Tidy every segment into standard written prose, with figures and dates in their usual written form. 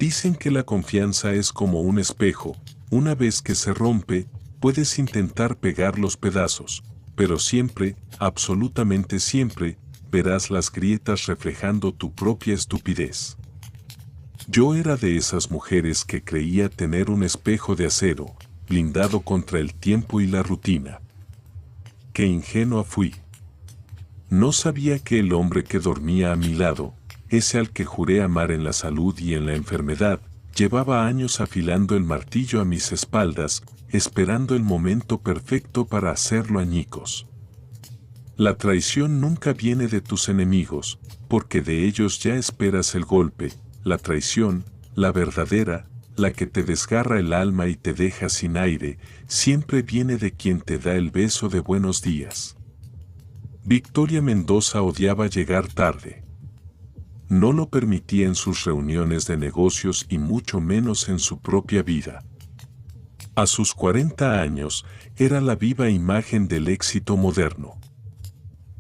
Dicen que la confianza es como un espejo, una vez que se rompe, puedes intentar pegar los pedazos, pero siempre, absolutamente siempre, verás las grietas reflejando tu propia estupidez. Yo era de esas mujeres que creía tener un espejo de acero, blindado contra el tiempo y la rutina. Qué ingenua fui. No sabía que el hombre que dormía a mi lado, ese al que juré amar en la salud y en la enfermedad, llevaba años afilando el martillo a mis espaldas, esperando el momento perfecto para hacerlo añicos. La traición nunca viene de tus enemigos, porque de ellos ya esperas el golpe. La traición, la verdadera, la que te desgarra el alma y te deja sin aire, siempre viene de quien te da el beso de buenos días. Victoria Mendoza odiaba llegar tarde. No lo permitía en sus reuniones de negocios y mucho menos en su propia vida. A sus 40 años, era la viva imagen del éxito moderno.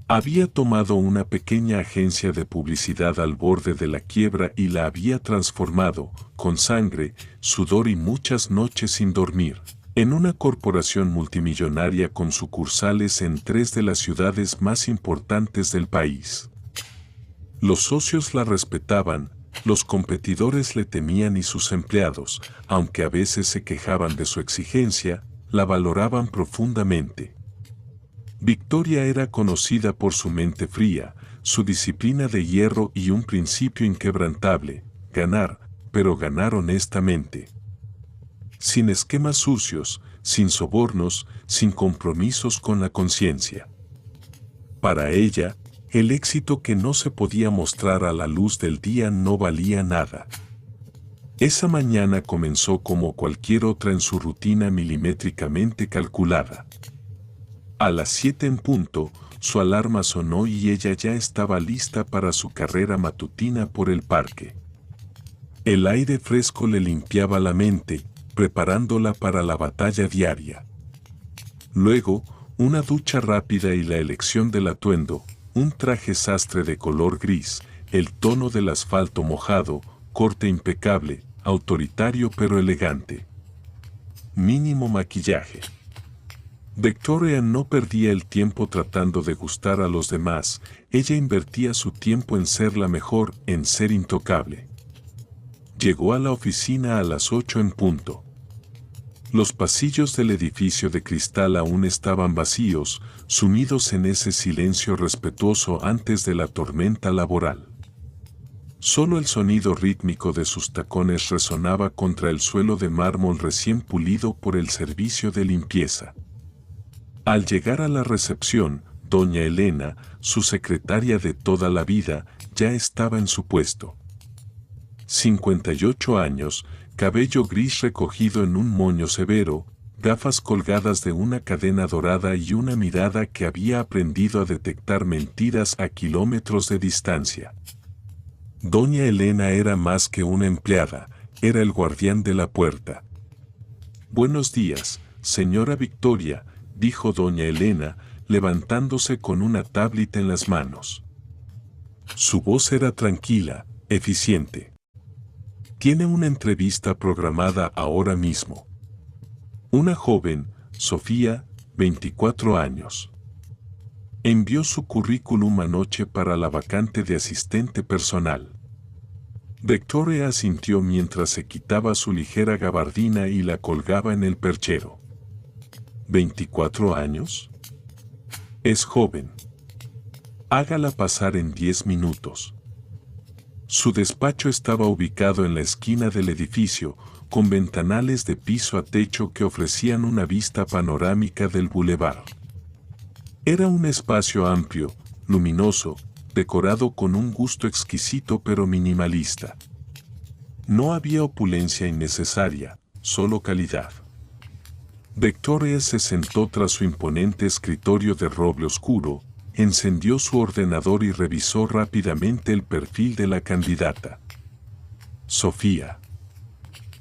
Había tomado una pequeña agencia de publicidad al borde de la quiebra y la había transformado, con sangre, sudor y muchas noches sin dormir, en una corporación multimillonaria con sucursales en 3 de las ciudades más importantes del país. Los socios la respetaban, los competidores le temían y sus empleados, aunque a veces se quejaban de su exigencia, la valoraban profundamente. Victoria era conocida por su mente fría, su disciplina de hierro y un principio inquebrantable: ganar, pero ganar honestamente. Sin esquemas sucios, sin sobornos, sin compromisos con la conciencia. Para ella, el éxito que no se podía mostrar a la luz del día no valía nada. Esa mañana comenzó como cualquier otra en su rutina milimétricamente calculada. A las 7 en punto, su alarma sonó y ella ya estaba lista para su carrera matutina por el parque. El aire fresco le limpiaba la mente, preparándola para la batalla diaria. Luego, una ducha rápida y la elección del atuendo, un traje sastre de color gris, el tono del asfalto mojado, corte impecable, autoritario pero elegante. Mínimo maquillaje. Victoria no perdía el tiempo tratando de gustar a los demás, ella invertía su tiempo en ser la mejor, en ser intocable. Llegó a la oficina a las 8 en punto. Los pasillos del edificio de cristal aún estaban vacíos, sumidos en ese silencio respetuoso antes de la tormenta laboral. Solo el sonido rítmico de sus tacones resonaba contra el suelo de mármol recién pulido por el servicio de limpieza. Al llegar a la recepción, doña Elena, su secretaria de toda la vida, ya estaba en su puesto. 58 años, cabello gris recogido en un moño severo, gafas colgadas de una cadena dorada y una mirada que había aprendido a detectar mentiras a kilómetros de distancia. Doña Elena era más que una empleada, era el guardián de la puerta. «Buenos días, señora Victoria», dijo doña Elena, levantándose con una tablita en las manos. Su voz era tranquila, eficiente. «Tiene una entrevista programada ahora mismo». Una joven, Sofía, 24 años. Envió su currículum anoche para la vacante de asistente personal. Victoria asintió mientras se quitaba su ligera gabardina y la colgaba en el perchero. ¿24 años? Es joven. Hágala pasar en 10 minutos. Su despacho estaba ubicado en la esquina del edificio, con ventanales de piso a techo que ofrecían una vista panorámica del bulevar. Era un espacio amplio, luminoso, decorado con un gusto exquisito pero minimalista. No había opulencia innecesaria, solo calidad. Victoria se sentó tras su imponente escritorio de roble oscuro, encendió su ordenador y revisó rápidamente el perfil de la candidata. Sofía.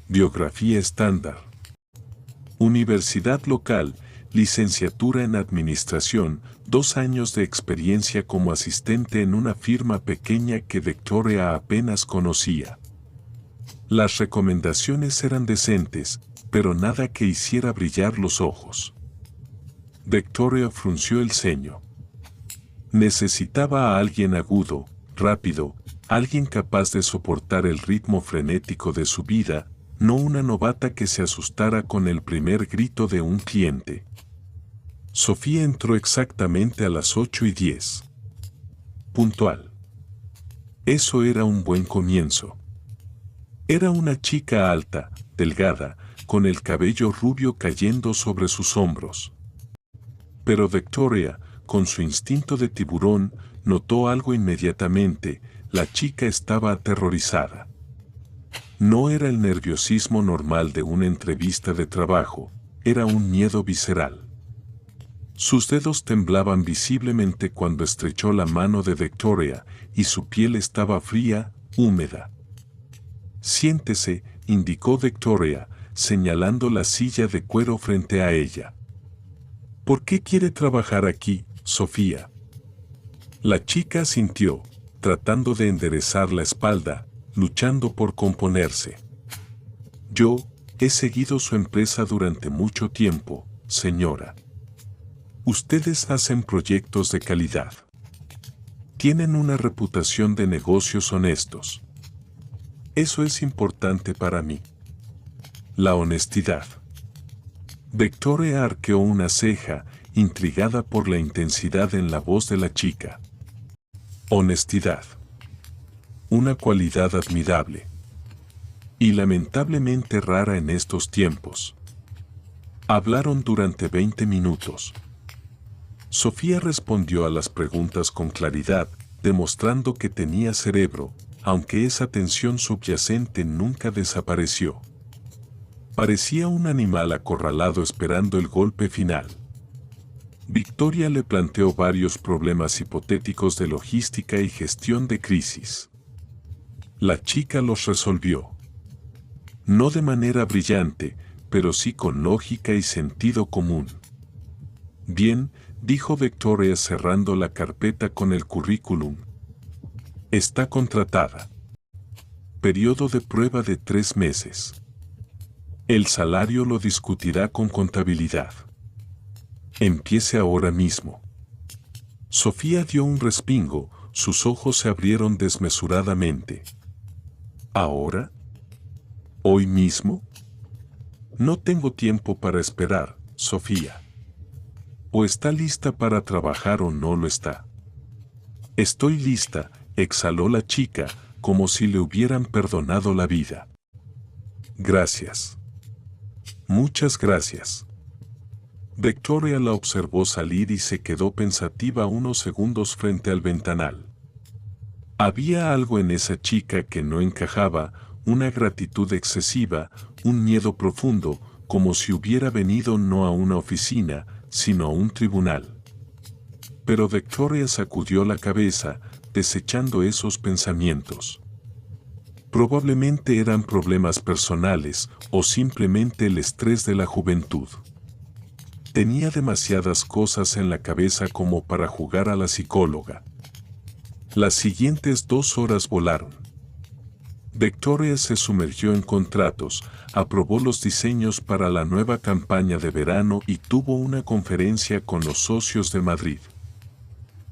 Biografía estándar. Universidad local, licenciatura en administración, 2 años de experiencia como asistente en una firma pequeña que Victoria apenas conocía. Las recomendaciones eran decentes, pero nada que hiciera brillar los ojos. Victoria frunció el ceño. Necesitaba a alguien agudo, rápido, alguien capaz de soportar el ritmo frenético de su vida, no una novata que se asustara con el primer grito de un cliente. Sofía entró exactamente a las 8:10. Puntual. Eso era un buen comienzo. Era una chica alta, delgada, con el cabello rubio cayendo sobre sus hombros. Pero Victoria, con su instinto de tiburón, notó algo inmediatamente. La chica estaba aterrorizada. No era el nerviosismo normal de una entrevista de trabajo, era un miedo visceral. Sus dedos temblaban visiblemente cuando estrechó la mano de Victoria, y su piel estaba fría, húmeda. «Siéntese», indicó Victoria, señalando la silla de cuero frente a ella. «¿Por qué quiere trabajar aquí, Sofía?» La chica asintió, tratando de enderezar la espalda, luchando por componerse. «Yo he seguido su empresa durante mucho tiempo, señora. Ustedes hacen proyectos de calidad. Tienen una reputación de negocios honestos. Eso es importante para mí. La honestidad». Victoria arqueó una ceja, intrigada por la intensidad en la voz de la chica. Honestidad. Una cualidad admirable. Y lamentablemente rara en estos tiempos. Hablaron durante 20 minutos. Sofía respondió a las preguntas con claridad, demostrando que tenía cerebro, aunque esa tensión subyacente nunca desapareció. Parecía un animal acorralado esperando el golpe final. Victoria le planteó varios problemas hipotéticos de logística y gestión de crisis. La chica los resolvió. No de manera brillante, pero sí con lógica y sentido común. «Bien», dijo Victoria cerrando la carpeta con el currículum. «Está contratada. Periodo de prueba de 3 meses. El salario lo discutirá con contabilidad. Empiece ahora mismo». Sofía dio un respingo, sus ojos se abrieron desmesuradamente. «¿Ahora? ¿Hoy mismo?» «No tengo tiempo para esperar, Sofía. O está lista para trabajar o no lo está». «Estoy lista», exhaló la chica, como si le hubieran perdonado la vida. «Gracias. Muchas gracias». Victoria la observó salir y se quedó pensativa unos segundos frente al ventanal. Había algo en esa chica que no encajaba, una gratitud excesiva, un miedo profundo, como si hubiera venido no a una oficina, sino a un tribunal. Pero Victoria sacudió la cabeza, desechando esos pensamientos. Probablemente eran problemas personales o simplemente el estrés de la juventud. Tenía demasiadas cosas en la cabeza como para jugar a la psicóloga. Las siguientes 2 horas volaron. Victoria se sumergió en contratos, aprobó los diseños para la nueva campaña de verano y tuvo una conferencia con los socios de Madrid.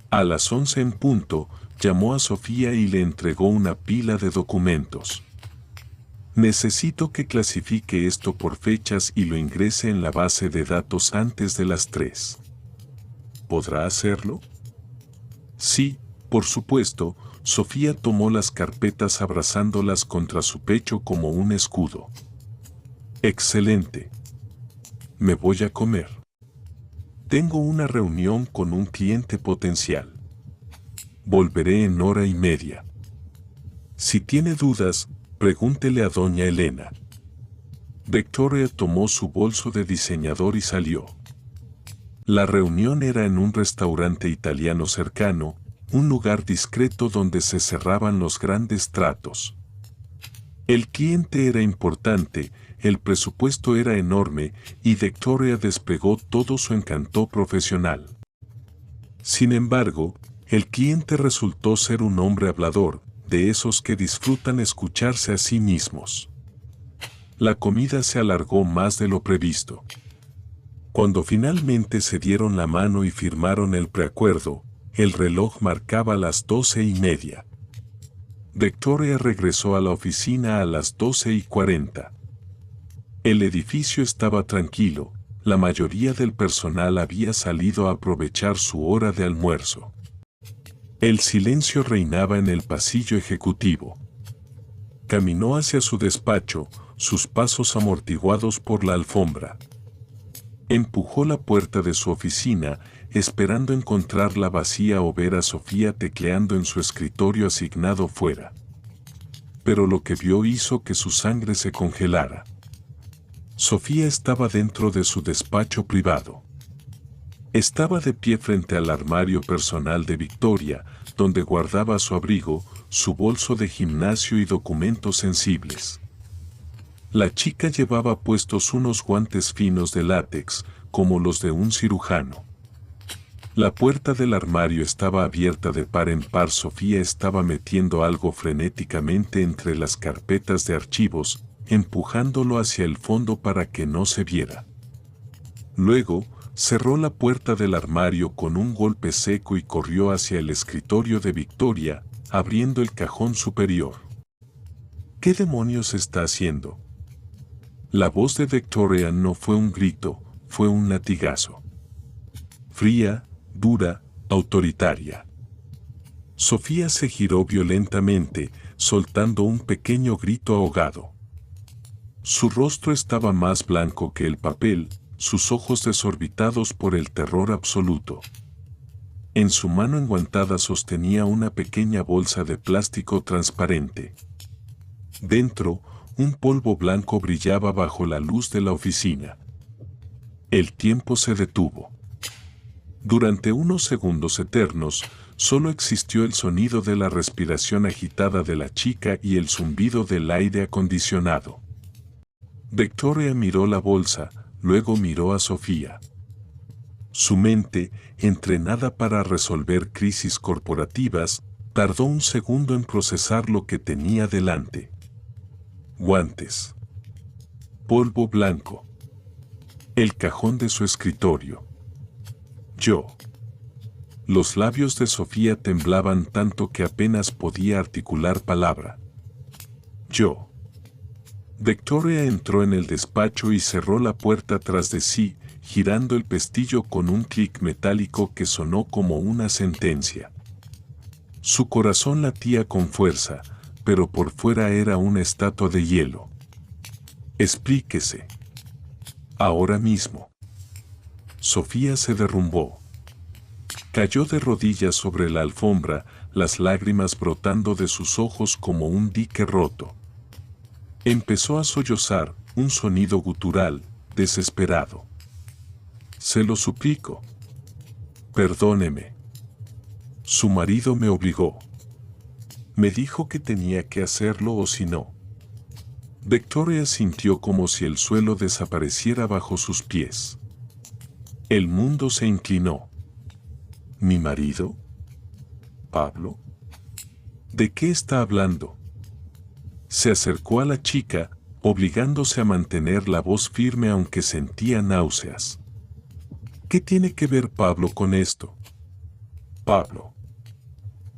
A las 11 en punto, llamó a Sofía y le entregó una pila de documentos. «Necesito que clasifique esto por fechas y lo ingrese en la base de datos antes de las 3. ¿Podrá hacerlo?» «Sí, por supuesto». Sofía tomó las carpetas abrazándolas contra su pecho como un escudo. «Excelente. Me voy a comer. Tengo una reunión con un cliente potencial. Volveré en 1:30. Si tiene dudas, pregúntele a doña Elena». Victoria tomó su bolso de diseñador y salió. La reunión era en un restaurante italiano cercano, un lugar discreto donde se cerraban los grandes tratos. El cliente era importante, el presupuesto era enorme y Victoria desplegó todo su encanto profesional. Sin embargo, el cliente resultó ser un hombre hablador, de esos que disfrutan escucharse a sí mismos. La comida se alargó más de lo previsto. Cuando finalmente se dieron la mano y firmaron el preacuerdo, el reloj marcaba las 12:30. Victoria regresó a la oficina a las 12:40. El edificio estaba tranquilo, la mayoría del personal había salido a aprovechar su hora de almuerzo. El silencio reinaba en el pasillo ejecutivo. Caminó hacia su despacho, sus pasos amortiguados por la alfombra. Empujó la puerta de su oficina, esperando encontrarla vacía o ver a Sofía tecleando en su escritorio asignado fuera. Pero lo que vio hizo que su sangre se congelara. Sofía estaba dentro de su despacho privado. Estaba de pie frente al armario personal de Victoria, donde guardaba su abrigo, su bolso de gimnasio y documentos sensibles. La chica llevaba puestos unos guantes finos de látex, como los de un cirujano. La puerta del armario estaba abierta de par en par. Sofía estaba metiendo algo frenéticamente entre las carpetas de archivos, empujándolo hacia el fondo para que no se viera. Luego, cerró la puerta del armario con un golpe seco y corrió hacia el escritorio de Victoria, abriendo el cajón superior. ¿Qué demonios está haciendo? La voz de Victoria no fue un grito, fue un latigazo. Fría, dura, autoritaria. Sofía se giró violentamente, soltando un pequeño grito ahogado. Su rostro estaba más blanco que el papel, sus ojos desorbitados por el terror absoluto. En su mano enguantada sostenía una pequeña bolsa de plástico transparente. Dentro, un polvo blanco brillaba bajo la luz de la oficina. El tiempo se detuvo. Durante unos segundos eternos, solo existió el sonido de la respiración agitada de la chica y el zumbido del aire acondicionado. Victoria miró la bolsa, luego miró a Sofía. Su mente, entrenada para resolver crisis corporativas, tardó un segundo en procesar lo que tenía delante. Guantes. Polvo blanco. El cajón de su escritorio. Yo. Los labios de Sofía temblaban tanto que apenas podía articular palabra. Yo. Victoria entró en el despacho y cerró la puerta tras de sí, girando el pestillo con un clic metálico que sonó como una sentencia. Su corazón latía con fuerza, pero por fuera era una estatua de hielo. Explíquese. Ahora mismo. Sofía se derrumbó. Cayó de rodillas sobre la alfombra, las lágrimas brotando de sus ojos como un dique roto. Empezó a sollozar, un sonido gutural, desesperado. Se lo suplico. Perdóneme. Su marido me obligó. Me dijo que tenía que hacerlo o si no. Victoria sintió como si el suelo desapareciera bajo sus pies. El mundo se inclinó. ¿Mi marido? ¿Pablo? ¿De qué está hablando? Se acercó a la chica, obligándose a mantener la voz firme aunque sentía náuseas. ¿Qué tiene que ver Pablo con esto? Pablo.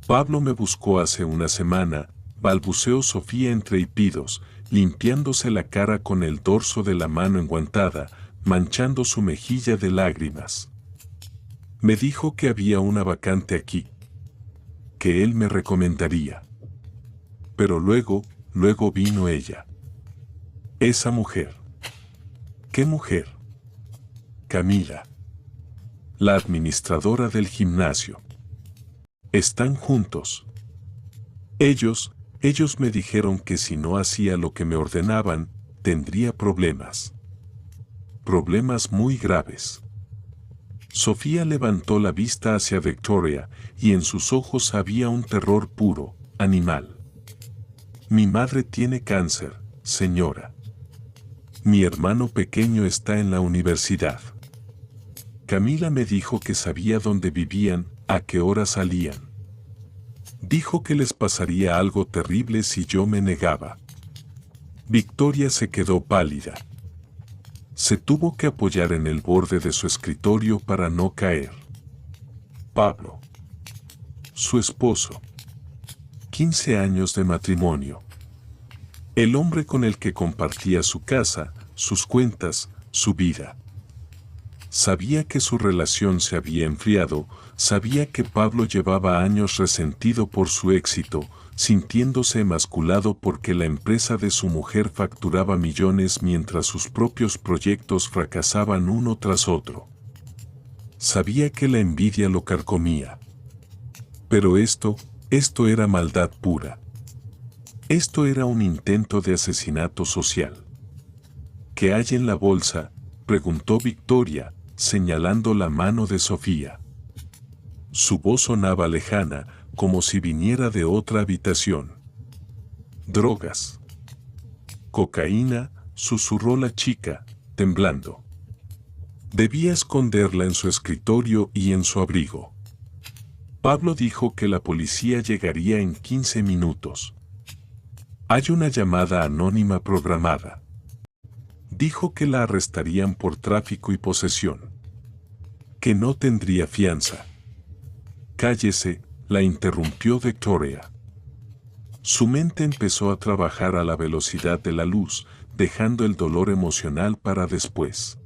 Pablo me buscó hace una semana, balbuceó Sofía entre hipidos, limpiándose la cara con el dorso de la mano enguantada, manchando su mejilla de lágrimas. Me dijo que había una vacante aquí, que él me recomendaría. Pero luego vino ella. Esa mujer. ¿Qué mujer? Camila. La administradora del gimnasio. Están juntos. Ellos me dijeron que si no hacía lo que me ordenaban, tendría problemas. Problemas muy graves. Sofía levantó la vista hacia Victoria, y en sus ojos había un terror puro, animal. Mi madre tiene cáncer, señora. Mi hermano pequeño está en la universidad. Camila me dijo que sabía dónde vivían, a qué hora salían. Dijo que les pasaría algo terrible si yo me negaba. Victoria se quedó pálida. Se tuvo que apoyar en el borde de su escritorio para no caer. Pablo. Su esposo. 15 años de matrimonio. El hombre con el que compartía su casa, sus cuentas, su vida. Sabía que su relación se había enfriado, sabía que Pablo llevaba años resentido por su éxito, sintiéndose emasculado porque la empresa de su mujer facturaba millones mientras sus propios proyectos fracasaban uno tras otro. Sabía que la envidia lo carcomía. Pero esto era maldad pura. Esto era un intento de asesinato social. ¿Qué hay en la bolsa?, preguntó Victoria, señalando la mano de Sofía. Su voz sonaba lejana, como si viniera de otra habitación. Drogas. Cocaína, susurró la chica, temblando. Debía esconderla en su escritorio y en su abrigo. Pablo dijo que la policía llegaría en 15 minutos. Hay una llamada anónima programada. Dijo que la arrestarían por tráfico y posesión. Que no tendría fianza. Cállese, la interrumpió Victoria. Su mente empezó a trabajar a la velocidad de la luz, dejando el dolor emocional para después.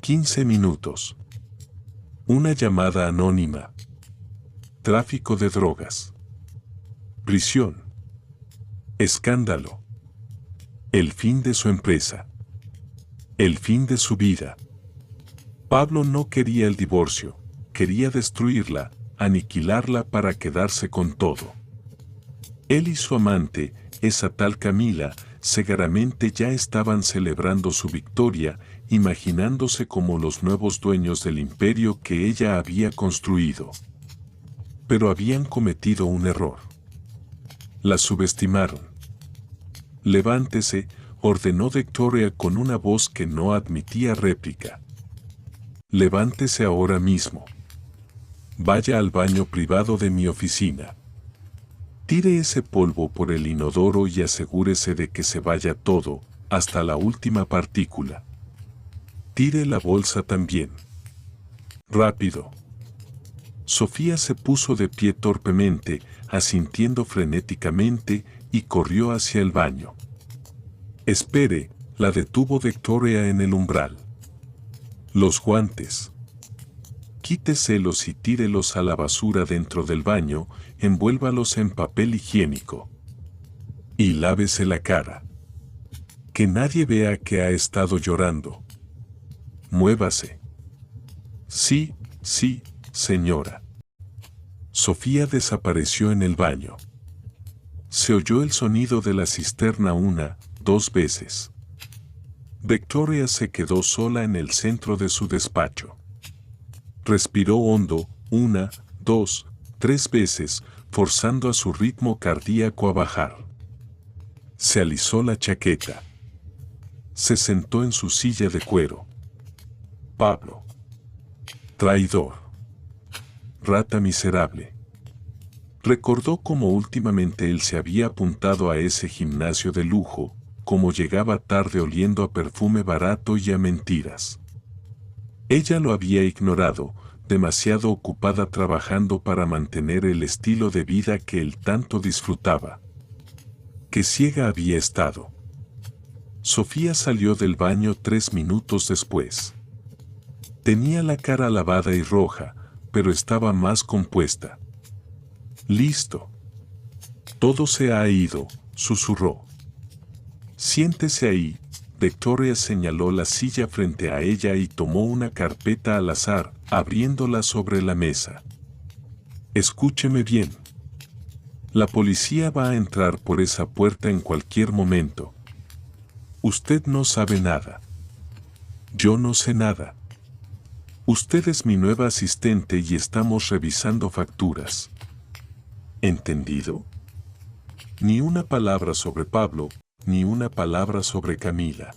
15 minutos. Una llamada anónima. Tráfico de drogas. Prisión. Escándalo. El fin de su empresa. El fin de su vida. Pablo no quería el divorcio, quería destruirla, aniquilarla para quedarse con todo. Él y su amante, esa tal Camila, cegaramente ya estaban celebrando su victoria, imaginándose como los nuevos dueños del imperio que ella había construido. Pero habían cometido un error. La subestimaron. Levántese, ordenó Victoria con una voz que no admitía réplica. Levántese ahora mismo. Vaya al baño privado de mi oficina. Tire ese polvo por el inodoro y asegúrese de que se vaya todo, hasta la última partícula. Tire la bolsa también. Rápido. Sofía se puso de pie torpemente, asintiendo frenéticamente, y corrió hacia el baño. Espere, la detuvo Victoria en el umbral. Los guantes. Quíteselos y tírelos a la basura dentro del baño, envuélvalos en papel higiénico. Y lávese la cara. Que nadie vea que ha estado llorando. Muévase. Sí, sí, señora. Sofía desapareció en el baño. Se oyó el sonido de la cisterna 1, 2 veces. Victoria se quedó sola en el centro de su despacho. Respiró hondo, 1, 2, 3 veces, forzando a su ritmo cardíaco a bajar. Se alisó la chaqueta. Se sentó en su silla de cuero. Pablo. Traidor. Rata miserable. Recordó cómo últimamente él se había apuntado a ese gimnasio de lujo, cómo llegaba tarde oliendo a perfume barato y a mentiras. Ella lo había ignorado, demasiado ocupada trabajando para mantener el estilo de vida que él tanto disfrutaba. Qué ciega había estado. Sofía salió del baño 3 minutos después. Tenía la cara lavada y roja, pero estaba más compuesta. Listo. Todo se ha ido, susurró. Siéntese ahí. Victoria señaló la silla frente a ella y tomó una carpeta al azar, abriéndola sobre la mesa. Escúcheme bien. La policía va a entrar por esa puerta en cualquier momento. Usted no sabe nada. Yo no sé nada. Usted es mi nueva asistente y estamos revisando facturas. ¿Entendido? Ni una palabra sobre Pablo, ni una palabra sobre Camila.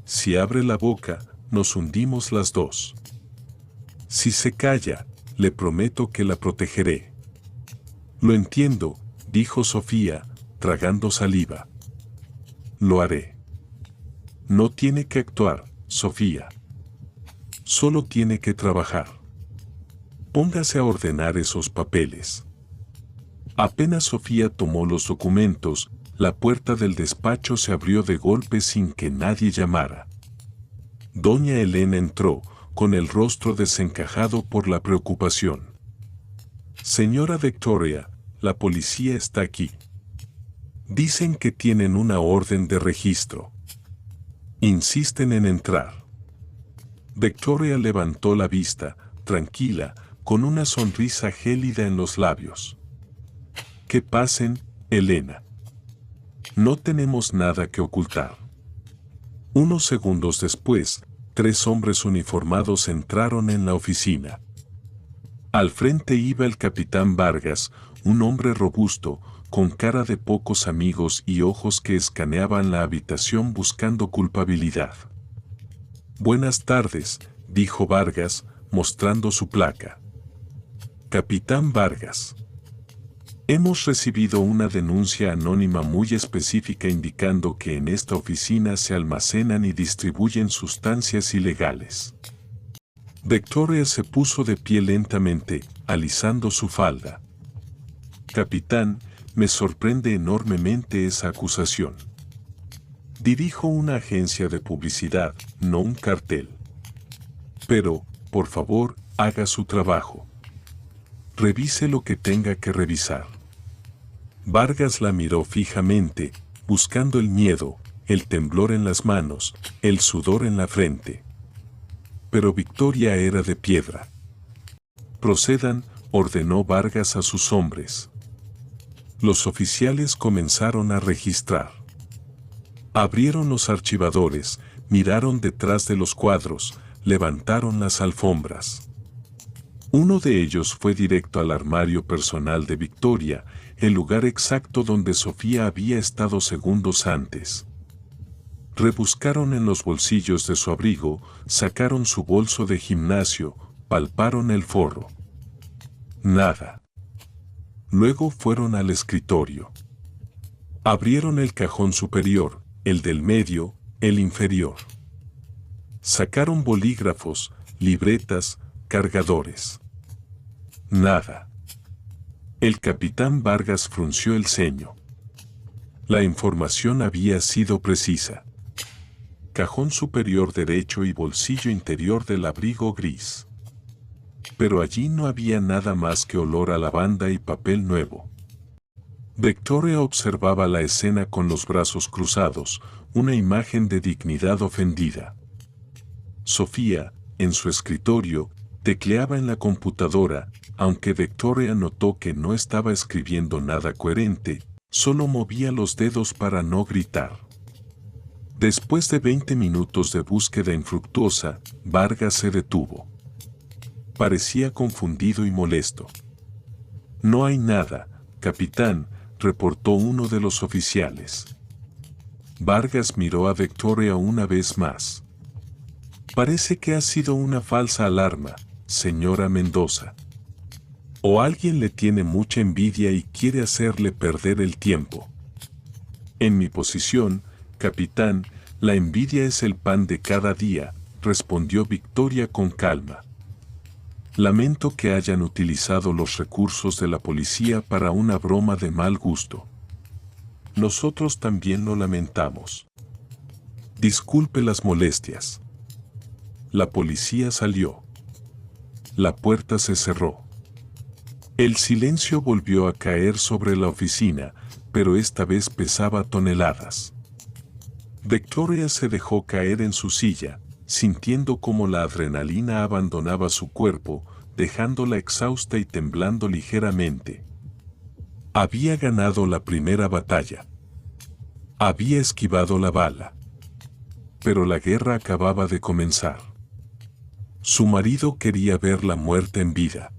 Si abre la boca, nos hundimos las dos. Si se calla, le prometo que la protegeré. Lo entiendo, dijo Sofía, tragando saliva. Lo haré. No tiene que actuar, Sofía. Solo tiene que trabajar. Póngase a ordenar esos papeles. Apenas Sofía tomó los documentos, la puerta del despacho se abrió de golpe sin que nadie llamara. Doña Elena entró, con el rostro desencajado por la preocupación. Señora Victoria, la policía está aquí. Dicen que tienen una orden de registro. Insisten en entrar. Victoria levantó la vista, tranquila, con una sonrisa gélida en los labios. Que pasen, Elena. No tenemos nada que ocultar. Unos segundos después, 3 hombres uniformados entraron en la oficina. Al frente iba el capitán Vargas, un hombre robusto, con cara de pocos amigos y ojos que escaneaban la habitación buscando culpabilidad. Buenas tardes, dijo Vargas, mostrando su placa. Capitán Vargas. Hemos recibido una denuncia anónima muy específica indicando que en esta oficina se almacenan y distribuyen sustancias ilegales. Victoria se puso de pie lentamente, alisando su falda. Capitán, me sorprende enormemente esa acusación. Dirijo una agencia de publicidad, no un cartel. Pero, por favor, haga su trabajo. Revise lo que tenga que revisar. Vargas la miró fijamente, buscando el miedo, el temblor en las manos, el sudor en la frente. Pero Victoria era de piedra. Procedan, ordenó Vargas a sus hombres. Los oficiales comenzaron a registrar. Abrieron los archivadores, miraron detrás de los cuadros, levantaron las alfombras. Uno de ellos fue directo al armario personal de Victoria, el lugar exacto donde Sofía había estado segundos antes. Rebuscaron en los bolsillos de su abrigo, sacaron su bolso de gimnasio, palparon el forro. Nada. Luego fueron al escritorio. Abrieron el cajón superior, el del medio, el inferior. Sacaron bolígrafos, libretas, cargadores. Nada. El capitán Vargas frunció el ceño. La información había sido precisa. Cajón superior derecho y bolsillo interior del abrigo gris. Pero allí no había nada más que olor a lavanda y papel nuevo. Victoria observaba la escena con los brazos cruzados, una imagen de dignidad ofendida. Sofía, en su escritorio, tecleaba en la computadora, aunque Victoria notó que no estaba escribiendo nada coherente, solo movía los dedos para no gritar. Después de 20 minutos de búsqueda infructuosa, Vargas se detuvo. Parecía confundido y molesto. No hay nada, capitán, reportó uno de los oficiales. Vargas miró a Victoria una vez más. Parece que ha sido una falsa alarma, señora Mendoza. O alguien le tiene mucha envidia y quiere hacerle perder el tiempo. En mi posición, capitán, la envidia es el pan de cada día, respondió Victoria con calma. Lamento que hayan utilizado los recursos de la policía para una broma de mal gusto. Nosotros también lo lamentamos. Disculpe las molestias. La policía salió. La puerta se cerró. El silencio volvió a caer sobre la oficina, pero esta vez pesaba toneladas. Victoria se dejó caer en su silla, sintiendo cómo la adrenalina abandonaba su cuerpo, dejándola exhausta y temblando ligeramente. Había ganado la primera batalla. Había esquivado la bala. Pero la guerra acababa de comenzar. Su marido quería ver la muerte en vida.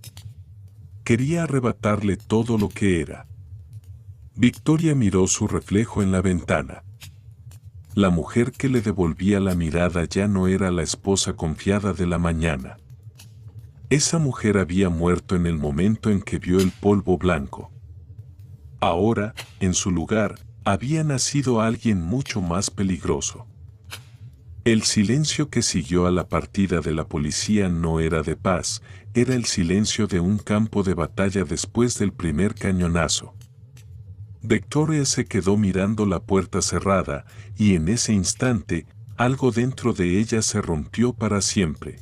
Quería arrebatarle todo lo que era. Victoria miró su reflejo en la ventana. La mujer que le devolvía la mirada ya no era la esposa confiada de la mañana. Esa mujer había muerto en el momento en que vio el polvo blanco. Ahora, en su lugar, había nacido alguien mucho más peligroso. El silencio que siguió a la partida de la policía no era de paz, era el silencio de un campo de batalla después del primer cañonazo. Victoria se quedó mirando la puerta cerrada, y en ese instante, algo dentro de ella se rompió para siempre.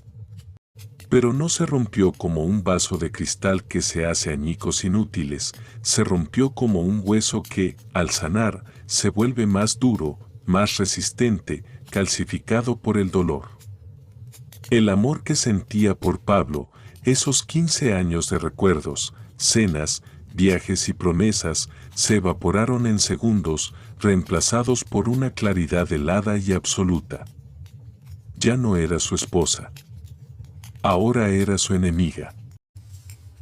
Pero no se rompió como un vaso de cristal que se hace añicos inútiles, se rompió como un hueso que, al sanar, se vuelve más duro, más resistente, calcificado por el dolor. El amor que sentía por Pablo, esos 15 años de recuerdos, cenas, viajes y promesas, se evaporaron en segundos, reemplazados por una claridad helada y absoluta. Ya no era su esposa. Ahora era su enemiga.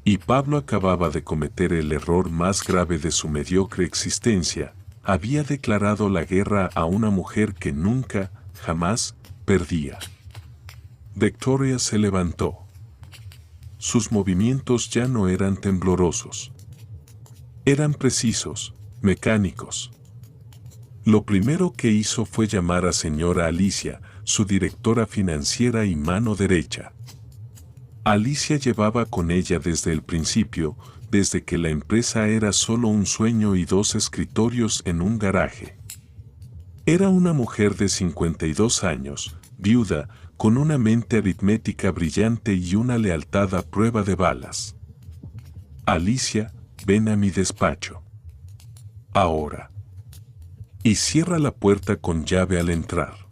Y Pablo acababa de cometer el error más grave de su mediocre existencia, había declarado la guerra a una mujer que nunca, jamás, perdía. Victoria se levantó. Sus movimientos ya no eran temblorosos. Eran precisos, mecánicos. Lo primero que hizo fue llamar a señora Alicia, su directora financiera y mano derecha. Alicia llevaba con ella desde el principio, desde que la empresa era solo un sueño y 2 escritorios en un garaje. Era una mujer de 52 años, viuda, con una mente aritmética brillante y una lealtad a prueba de balas. Alicia, ven a mi despacho. Ahora. Y cierra la puerta con llave al entrar.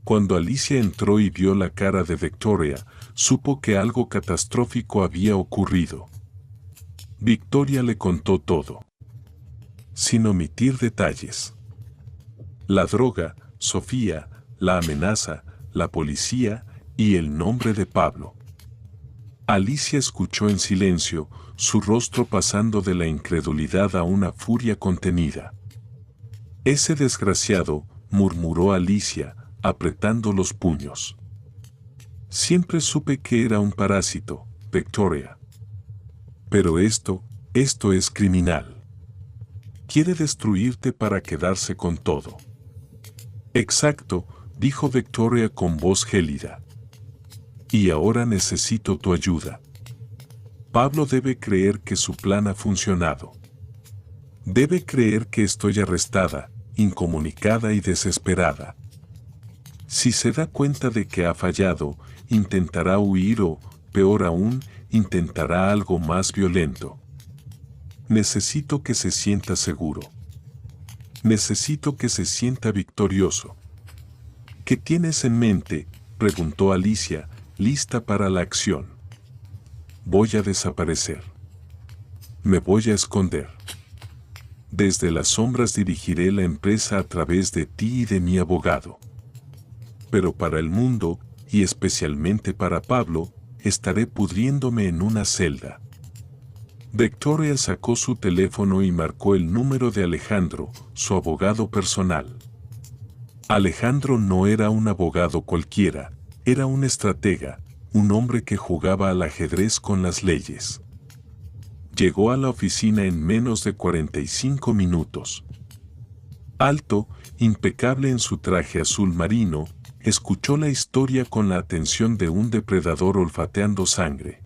Cuando Alicia entró y vio la cara de Victoria, supo que algo catastrófico había ocurrido. Victoria le contó todo, sin omitir detalles. La droga, Sofía, la amenaza, la policía y el nombre de Pablo. Alicia escuchó en silencio, su rostro pasando de la incredulidad a una furia contenida. Ese desgraciado, murmuró Alicia, apretando los puños. Siempre supe que era un parásito, Victoria. Pero esto es criminal. Quiere destruirte para quedarse con todo. Exacto, dijo Victoria con voz gélida. Y ahora necesito tu ayuda. Pablo debe creer que su plan ha funcionado. Debe creer que estoy arrestada, incomunicada y desesperada. Si se da cuenta de que ha fallado, intentará huir o, peor aún, intentará algo más violento. Necesito que se sienta seguro. Necesito que se sienta victorioso. ¿Qué tienes en mente?, preguntó Alicia, lista para la acción. Voy a desaparecer. Me voy a esconder. Desde las sombras dirigiré la empresa a través de ti y de mi abogado. Pero para el mundo, y especialmente para Pablo, estaré pudriéndome en una celda. Victoria sacó su teléfono y marcó el número de Alejandro, su abogado personal. Alejandro no era un abogado cualquiera, era un estratega, un hombre que jugaba al ajedrez con las leyes. Llegó a la oficina en menos de 45 minutos. Alto, impecable en su traje azul marino, escuchó la historia con la atención de un depredador olfateando sangre.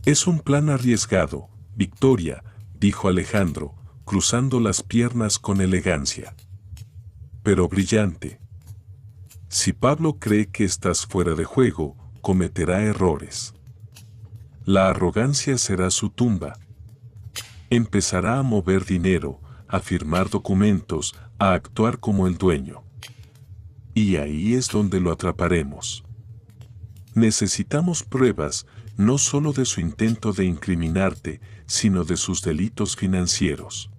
Es un plan arriesgado, Victoria, dijo Alejandro, cruzando las piernas con elegancia. Pero brillante. Si Pablo cree que estás fuera de juego, cometerá errores. La arrogancia será su tumba. Empezará a mover dinero, a firmar documentos, a actuar como el dueño. Y ahí es donde lo atraparemos. Necesitamos pruebas, no solo de su intento de incriminarte, sino de sus delitos financieros.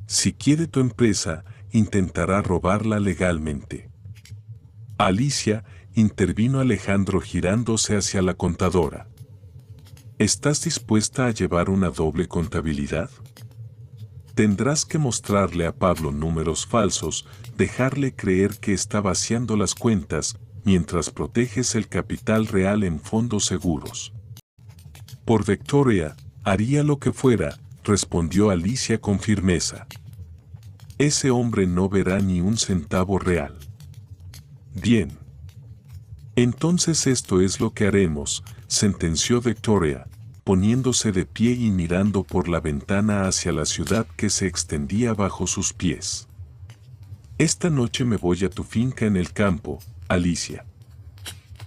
Si quiere tu empresa, intentará robarla legalmente. Alicia, intervino Alejandro girándose hacia la contadora. ¿Estás dispuesta a llevar una doble contabilidad? Tendrás que mostrarle a Pablo números falsos, dejarle creer que está vaciando las cuentas, mientras proteges el capital real en fondos seguros. Por Victoria, haría lo que fuera, respondió Alicia con firmeza. Ese hombre no verá ni un centavo real. Bien. Entonces esto es lo que haremos, sentenció Victoria, poniéndose de pie y mirando por la ventana hacia la ciudad que se extendía bajo sus pies. Esta noche me voy a tu finca en el campo, Alicia.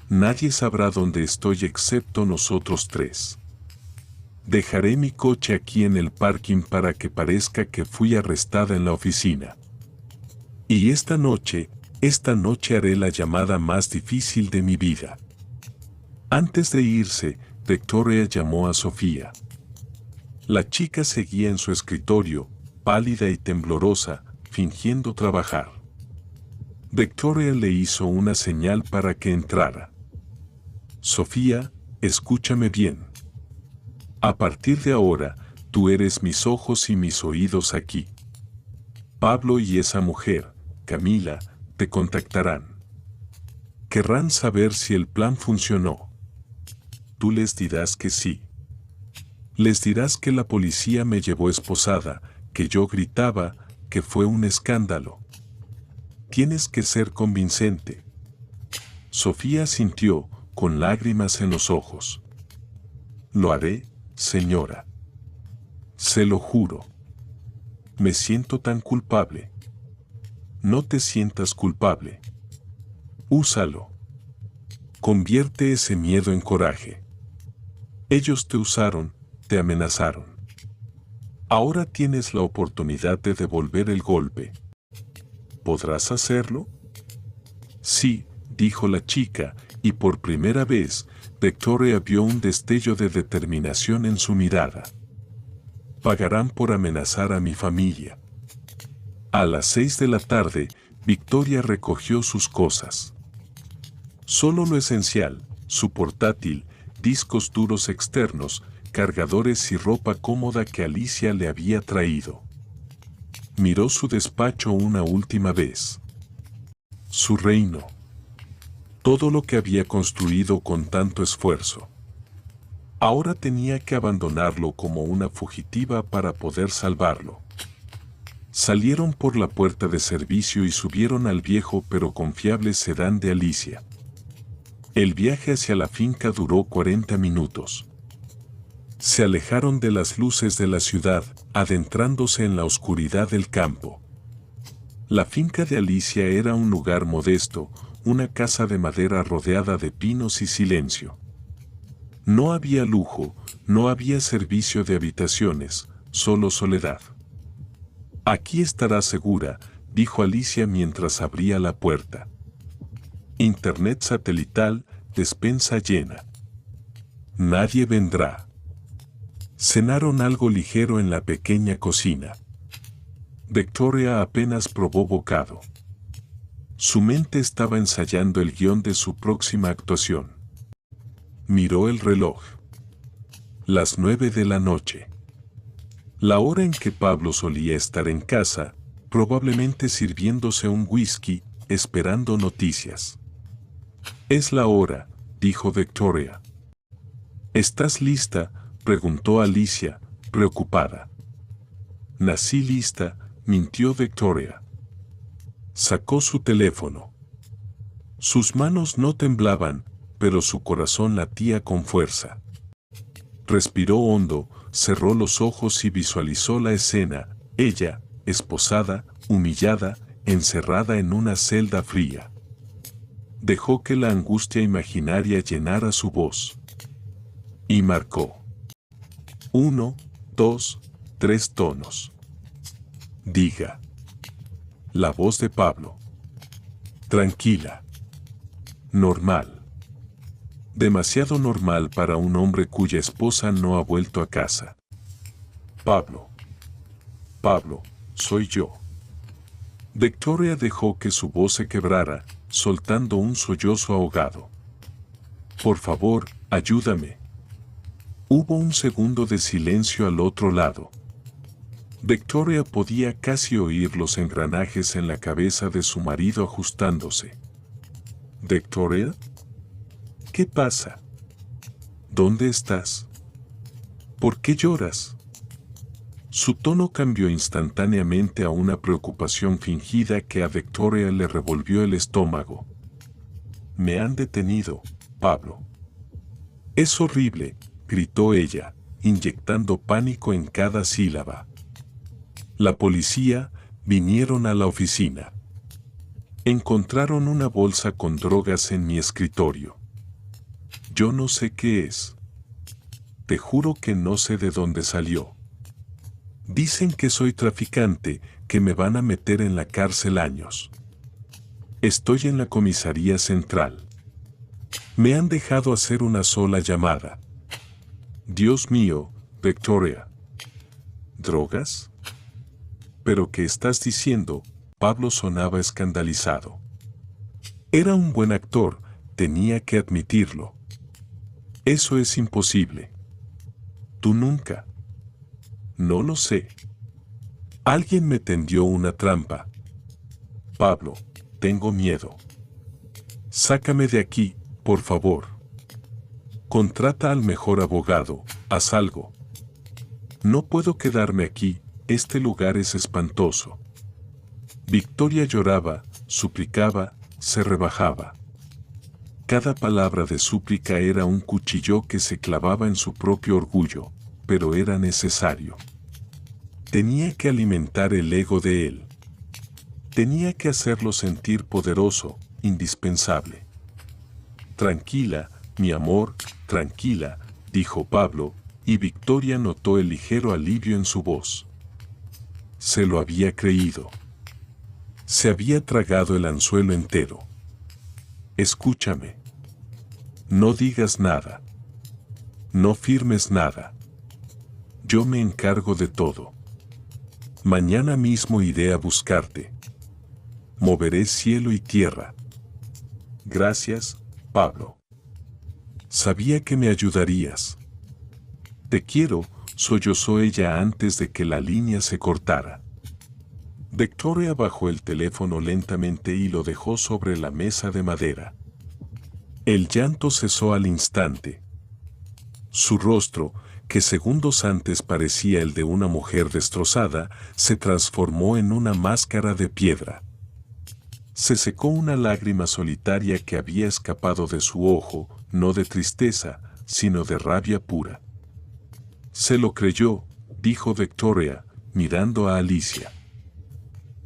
Nadie sabrá dónde estoy excepto nosotros tres. Dejaré mi coche aquí en el parking para que parezca que fui arrestada en la oficina. Y esta noche haré la llamada más difícil de mi vida. Antes de irse, Victoria llamó a Sofía. La chica seguía en su escritorio, pálida y temblorosa, fingiendo trabajar. Victoria le hizo una señal para que entrara. Sofía, escúchame bien. A partir de ahora, tú eres mis ojos y mis oídos aquí. Pablo y esa mujer, Camila, te contactarán. Querrán saber si el plan funcionó. Tú les dirás que sí. Les dirás que la policía me llevó esposada, que yo gritaba, que fue un escándalo. Tienes que ser convincente. Sofía asintió, con lágrimas en los ojos. Lo haré, señora. Se lo juro. Me siento tan culpable. No te sientas culpable. Úsalo. Convierte ese miedo en coraje. Ellos te usaron, te amenazaron. Ahora tienes la oportunidad de devolver el golpe. ¿Podrás hacerlo? Sí, dijo la chica, y por primera vez, Victoria vio un destello de determinación en su mirada. Pagarán por amenazar a mi familia. A las 6 de la tarde, Victoria recogió sus cosas. Solo lo esencial, su portátil, discos duros externos, cargadores y ropa cómoda que Alicia le había traído. Miró su despacho una última vez. Su reino. Todo lo que había construido con tanto esfuerzo. Ahora tenía que abandonarlo como una fugitiva para poder salvarlo. Salieron por la puerta de servicio y subieron al viejo pero confiable sedán de Alicia. El viaje hacia la finca duró 40 minutos. Se alejaron de las luces de la ciudad, adentrándose en la oscuridad del campo. La finca de Alicia era un lugar modesto, una casa de madera rodeada de pinos y silencio. No había lujo, no había servicio de habitaciones, solo soledad. Aquí estará segura, dijo Alicia mientras abría la puerta. Internet satelital, despensa llena. Nadie vendrá. Cenaron algo ligero en la pequeña cocina. Victoria apenas probó bocado. Su mente estaba ensayando el guión de su próxima actuación. Miró el reloj. Las 9 de la noche. La hora en que Pablo solía estar en casa, probablemente sirviéndose un whisky, esperando noticias. Es la hora, dijo Victoria. ¿Estás lista?, preguntó Alicia, preocupada. Nací lista, mintió Victoria. Sacó su teléfono. Sus manos no temblaban, pero su corazón latía con fuerza. Respiró hondo, cerró los ojos y visualizó la escena, ella, esposada, humillada, encerrada en una celda fría. Dejó que la angustia imaginaria llenara su voz. Y marcó. 1, 2, 3 tonos. Diga. La voz de Pablo. Tranquila. Normal. Demasiado normal para un hombre cuya esposa no ha vuelto a casa. Pablo. Pablo, soy yo. Victoria dejó que su voz se quebrara, soltando un sollozo ahogado. Por favor, ayúdame. Hubo un segundo de silencio al otro lado. Victoria podía casi oír los engranajes en la cabeza de su marido ajustándose. ¿Victoria? ¿Qué pasa? ¿Dónde estás? ¿Por qué lloras? Su tono cambió instantáneamente a una preocupación fingida que a Victoria le revolvió el estómago. «Me han detenido, Pablo». «Es horrible», gritó ella, inyectando pánico en cada sílaba. «La policía vinieron a la oficina. Encontraron una bolsa con drogas en mi escritorio. Yo no sé qué es. Te juro que no sé de dónde salió. Dicen que soy traficante, que me van a meter en la cárcel años. Estoy en la comisaría central. Me han dejado hacer una sola llamada. Dios mío, Victoria. ¿Drogas? ¿Pero qué estás diciendo?». Pablo sonaba escandalizado. Era un buen actor, tenía que admitirlo. «Eso es imposible». «¿Tú nunca?» «No lo sé. Alguien me tendió una trampa». «Pablo, tengo miedo. Sácame de aquí, por favor. Contrata al mejor abogado, haz algo. No puedo quedarme aquí, este lugar es espantoso». Victoria lloraba, suplicaba, se rebajaba. Cada palabra de súplica era un cuchillo que se clavaba en su propio orgullo, pero era necesario. Tenía que alimentar el ego de él. Tenía que hacerlo sentir poderoso, indispensable. «Tranquila, mi amor, tranquila», dijo Pablo, y Victoria notó el ligero alivio en su voz. Se lo había creído. Se había tragado el anzuelo entero. «Escúchame. No digas nada. No firmes nada. Yo me encargo de todo. Mañana mismo iré a buscarte. Moveré cielo y tierra». «Gracias, Pablo. Sabía que me ayudarías». «Te quiero», sollozó ella antes de que la línea se cortara. Victoria bajó el teléfono lentamente y lo dejó sobre la mesa de madera. El llanto cesó al instante. Su rostro, que segundos antes parecía el de una mujer destrozada, se transformó en una máscara de piedra. Se secó una lágrima solitaria que había escapado de su ojo, no de tristeza, sino de rabia pura. «Se lo creyó», dijo Victoria, mirando a Alicia.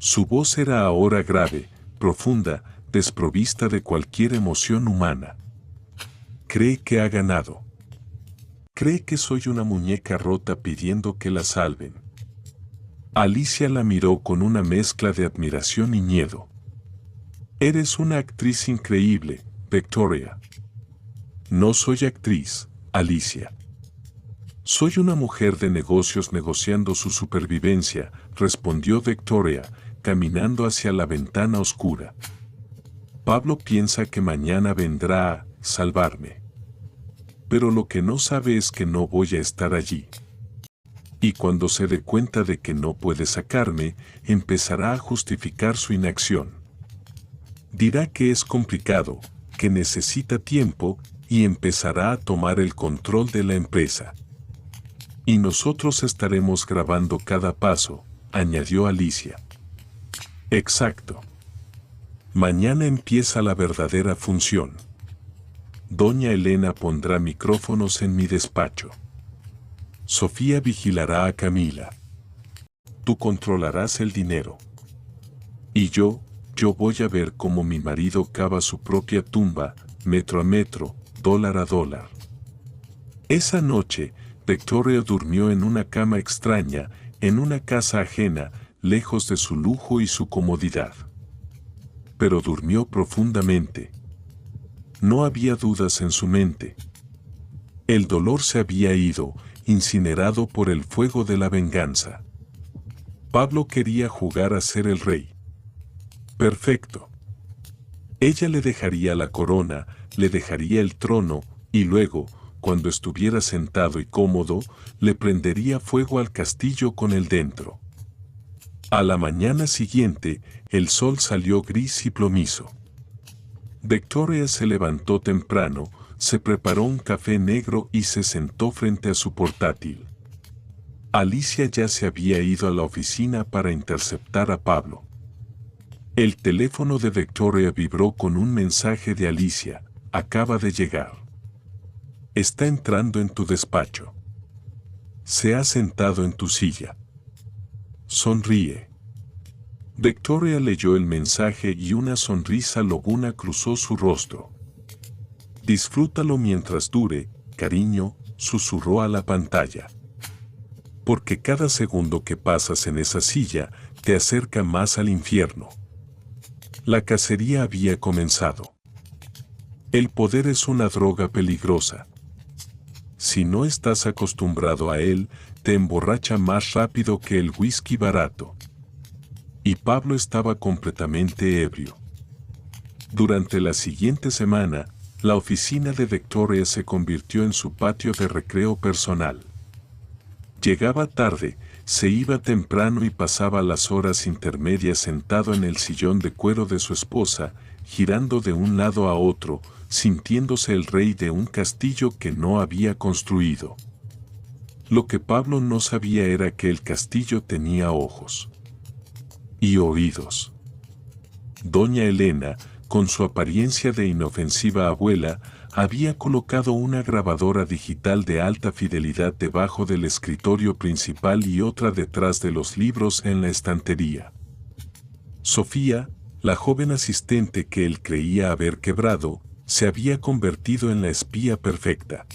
Su voz era ahora grave, profunda, desprovista de cualquier emoción humana. «Cree que ha ganado. Cree que soy una muñeca rota pidiendo que la salven». Alicia la miró con una mezcla de admiración y miedo. «Eres una actriz increíble, Victoria». «No soy actriz, Alicia. Soy una mujer de negocios negociando su supervivencia», respondió Victoria, caminando hacia la ventana oscura. «Pablo piensa que mañana vendrá a salvarme. Pero lo que no sabe es que no voy a estar allí. Y cuando se dé cuenta de que no puede sacarme, empezará a justificar su inacción. Dirá que es complicado, que necesita tiempo, y empezará a tomar el control de la empresa. Y nosotros estaremos grabando cada paso», añadió Alicia. «Exacto. Mañana empieza la verdadera función. Doña Elena pondrá micrófonos en mi despacho. Sofía vigilará a Camila. Tú controlarás el dinero. Y yo voy a ver cómo mi marido cava su propia tumba, metro a metro, dólar a dólar». Esa noche, Victoria durmió en una cama extraña, en una casa ajena, lejos de su lujo y su comodidad. Pero durmió profundamente. No había dudas en su mente. El dolor se había ido, incinerado por el fuego de la venganza. Pablo quería jugar a ser el rey. Perfecto. Ella le dejaría la corona, le dejaría el trono, y luego, cuando estuviera sentado y cómodo, le prendería fuego al castillo con él dentro. A la mañana siguiente, el sol salió gris y plomizo. Victoria se levantó temprano, se preparó un café negro y se sentó frente a su portátil. Alicia ya se había ido a la oficina para interceptar a Pablo. El teléfono de Victoria vibró con un mensaje de Alicia: acaba de llegar. Está entrando en tu despacho. Se ha sentado en tu silla. Sonríe. Victoria leyó el mensaje y una sonrisa lobuna cruzó su rostro. Disfrútalo mientras dure, cariño, susurró a la pantalla. Porque cada segundo que pasas en esa silla te acerca más al infierno. La cacería había comenzado. El poder es una droga peligrosa. Si no estás acostumbrado a él, te emborracha más rápido que el whisky barato. Y Pablo estaba completamente ebrio. Durante la siguiente semana, la oficina de Victoria se convirtió en su patio de recreo personal. Llegaba tarde, se iba temprano y pasaba las horas intermedias sentado en el sillón de cuero de su esposa, girando de un lado a otro, sintiéndose el rey de un castillo que no había construido. Lo que Pablo no sabía era que el castillo tenía ojos y oídos. Doña Elena, con su apariencia de inofensiva abuela, había colocado una grabadora digital de alta fidelidad debajo del escritorio principal y otra detrás de los libros en la estantería. Sofía, la joven asistente que él creía haber quebrado, se había convertido en la espía perfecta.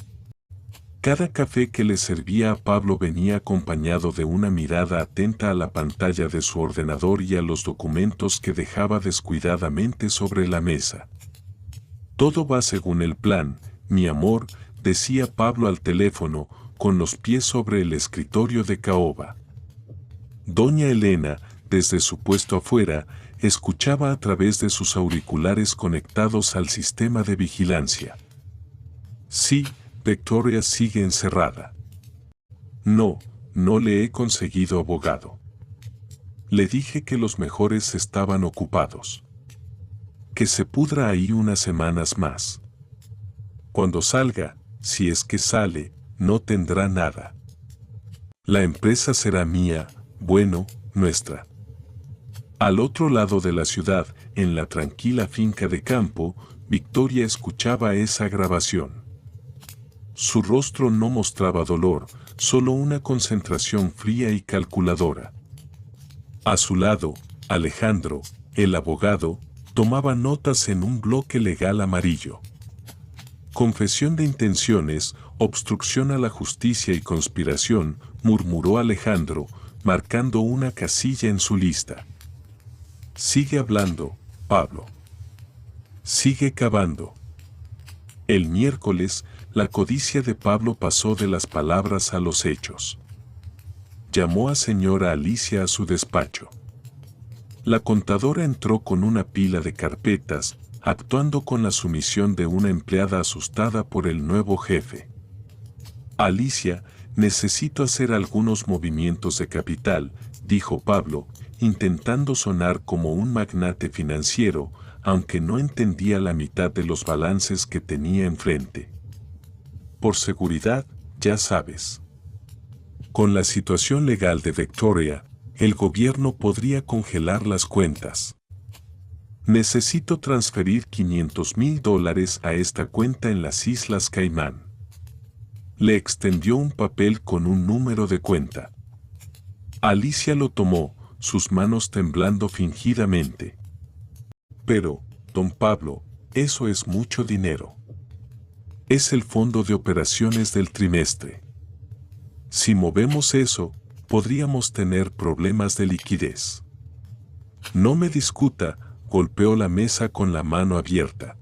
Cada café que le servía a Pablo venía acompañado de una mirada atenta a la pantalla de su ordenador y a los documentos que dejaba descuidadamente sobre la mesa. Todo va según el plan, mi amor, decía Pablo al teléfono, con los pies sobre el escritorio de caoba. Doña Elena, desde su puesto afuera, escuchaba a través de sus auriculares conectados al sistema de vigilancia. Sí, Victoria sigue encerrada. No le he conseguido abogado. Le dije que los mejores estaban ocupados. Que se pudra ahí unas semanas más. Cuando salga, si es que sale, no tendrá nada. La empresa será mía, bueno, nuestra. Al otro lado de la ciudad, en la tranquila finca de campo, Victoria escuchaba esa grabación. Su rostro no mostraba dolor, solo una concentración fría y calculadora. A su lado, Alejandro, el abogado, tomaba notas en un bloque legal amarillo. Confesión de intenciones, obstrucción a la justicia y conspiración, murmuró Alejandro, marcando una casilla en su lista. Sigue hablando, Pablo. Sigue cavando. El miércoles, la codicia de Pablo pasó de las palabras a los hechos. Llamó a señora Alicia a su despacho. La contadora entró con una pila de carpetas, actuando con la sumisión de una empleada asustada por el nuevo jefe. Alicia, necesito hacer algunos movimientos de capital, dijo Pablo, intentando sonar como un magnate financiero, aunque no entendía la mitad de los balances que tenía enfrente. Por seguridad, ya sabes. Con la situación legal de Victoria, el gobierno podría congelar las cuentas. Necesito transferir $500,000 a esta cuenta en las Islas Caimán. Le extendió un papel con un número de cuenta. Alicia lo tomó, sus manos temblando fingidamente. Pero, don Pablo, eso es mucho dinero. Es el fondo de operaciones del trimestre. Si movemos eso, podríamos tener problemas de liquidez. No me discuta, golpeó la mesa con la mano abierta.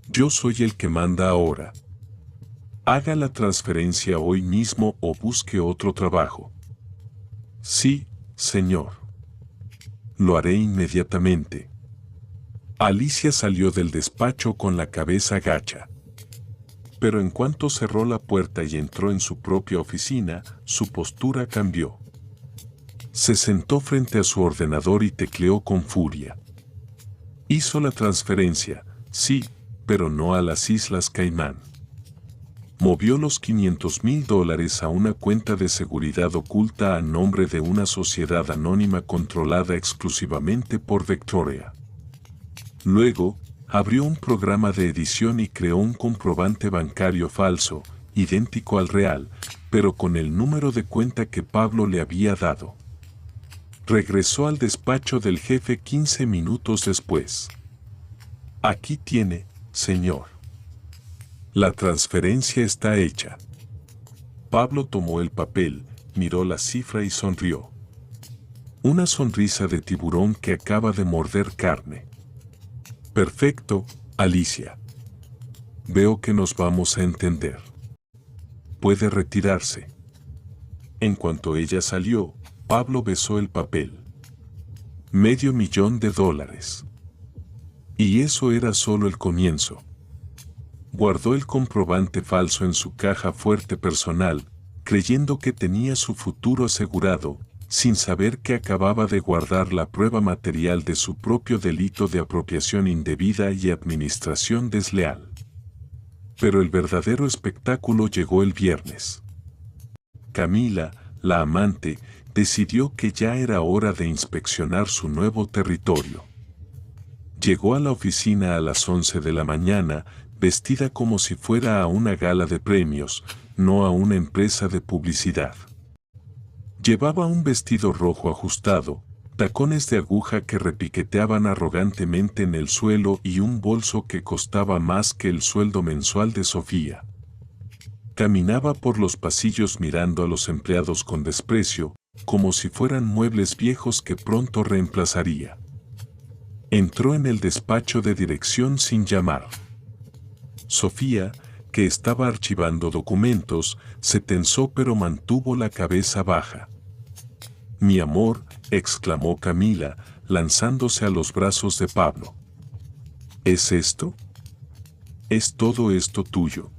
Yo soy el que manda ahora. Haga la transferencia hoy mismo o busque otro trabajo. Sí, señor. Lo haré inmediatamente. Alicia salió del despacho con la cabeza gacha. Pero en cuanto cerró la puerta y entró en su propia oficina, su postura cambió. Se sentó frente a su ordenador y tecleó con furia. Hizo la transferencia, sí, pero no a las Islas Caimán. movió los $500,000 a una cuenta de seguridad oculta a nombre de una sociedad anónima controlada exclusivamente por Victoria. Luego, abrió un programa de edición y creó un comprobante bancario falso, idéntico al real, pero con el número de cuenta que Pablo le había dado. Regresó al despacho del jefe 15 minutos después. Aquí tiene, señor. La transferencia está hecha. Pablo tomó el papel, miró la cifra y sonrió. Una sonrisa de tiburón que acaba de morder carne. Perfecto, Alicia. Veo que nos vamos a entender. Puede retirarse. En cuanto ella salió, Pablo besó el papel. $500,000. Y eso era solo el comienzo. Guardó el comprobante falso en su caja fuerte personal, creyendo que tenía su futuro asegurado, sin saber que acababa de guardar la prueba material de su propio delito de apropiación indebida y administración desleal. Pero el verdadero espectáculo llegó el viernes. Camila, la amante, decidió que ya era hora de inspeccionar su nuevo territorio. Llegó a la oficina a las 11 de la mañana, vestida como si fuera a una gala de premios, no a una empresa de publicidad. Llevaba un vestido rojo ajustado, tacones de aguja que repiqueteaban arrogantemente en el suelo y un bolso que costaba más que el sueldo mensual de Sofía. Caminaba por los pasillos mirando a los empleados con desprecio, como si fueran muebles viejos que pronto reemplazaría. Entró en el despacho de dirección sin llamar. Sofía, que estaba archivando documentos, se tensó pero mantuvo la cabeza baja. «Mi amor», exclamó Camila, lanzándose a los brazos de Pablo. «¿Es esto? ¿Es todo esto tuyo?»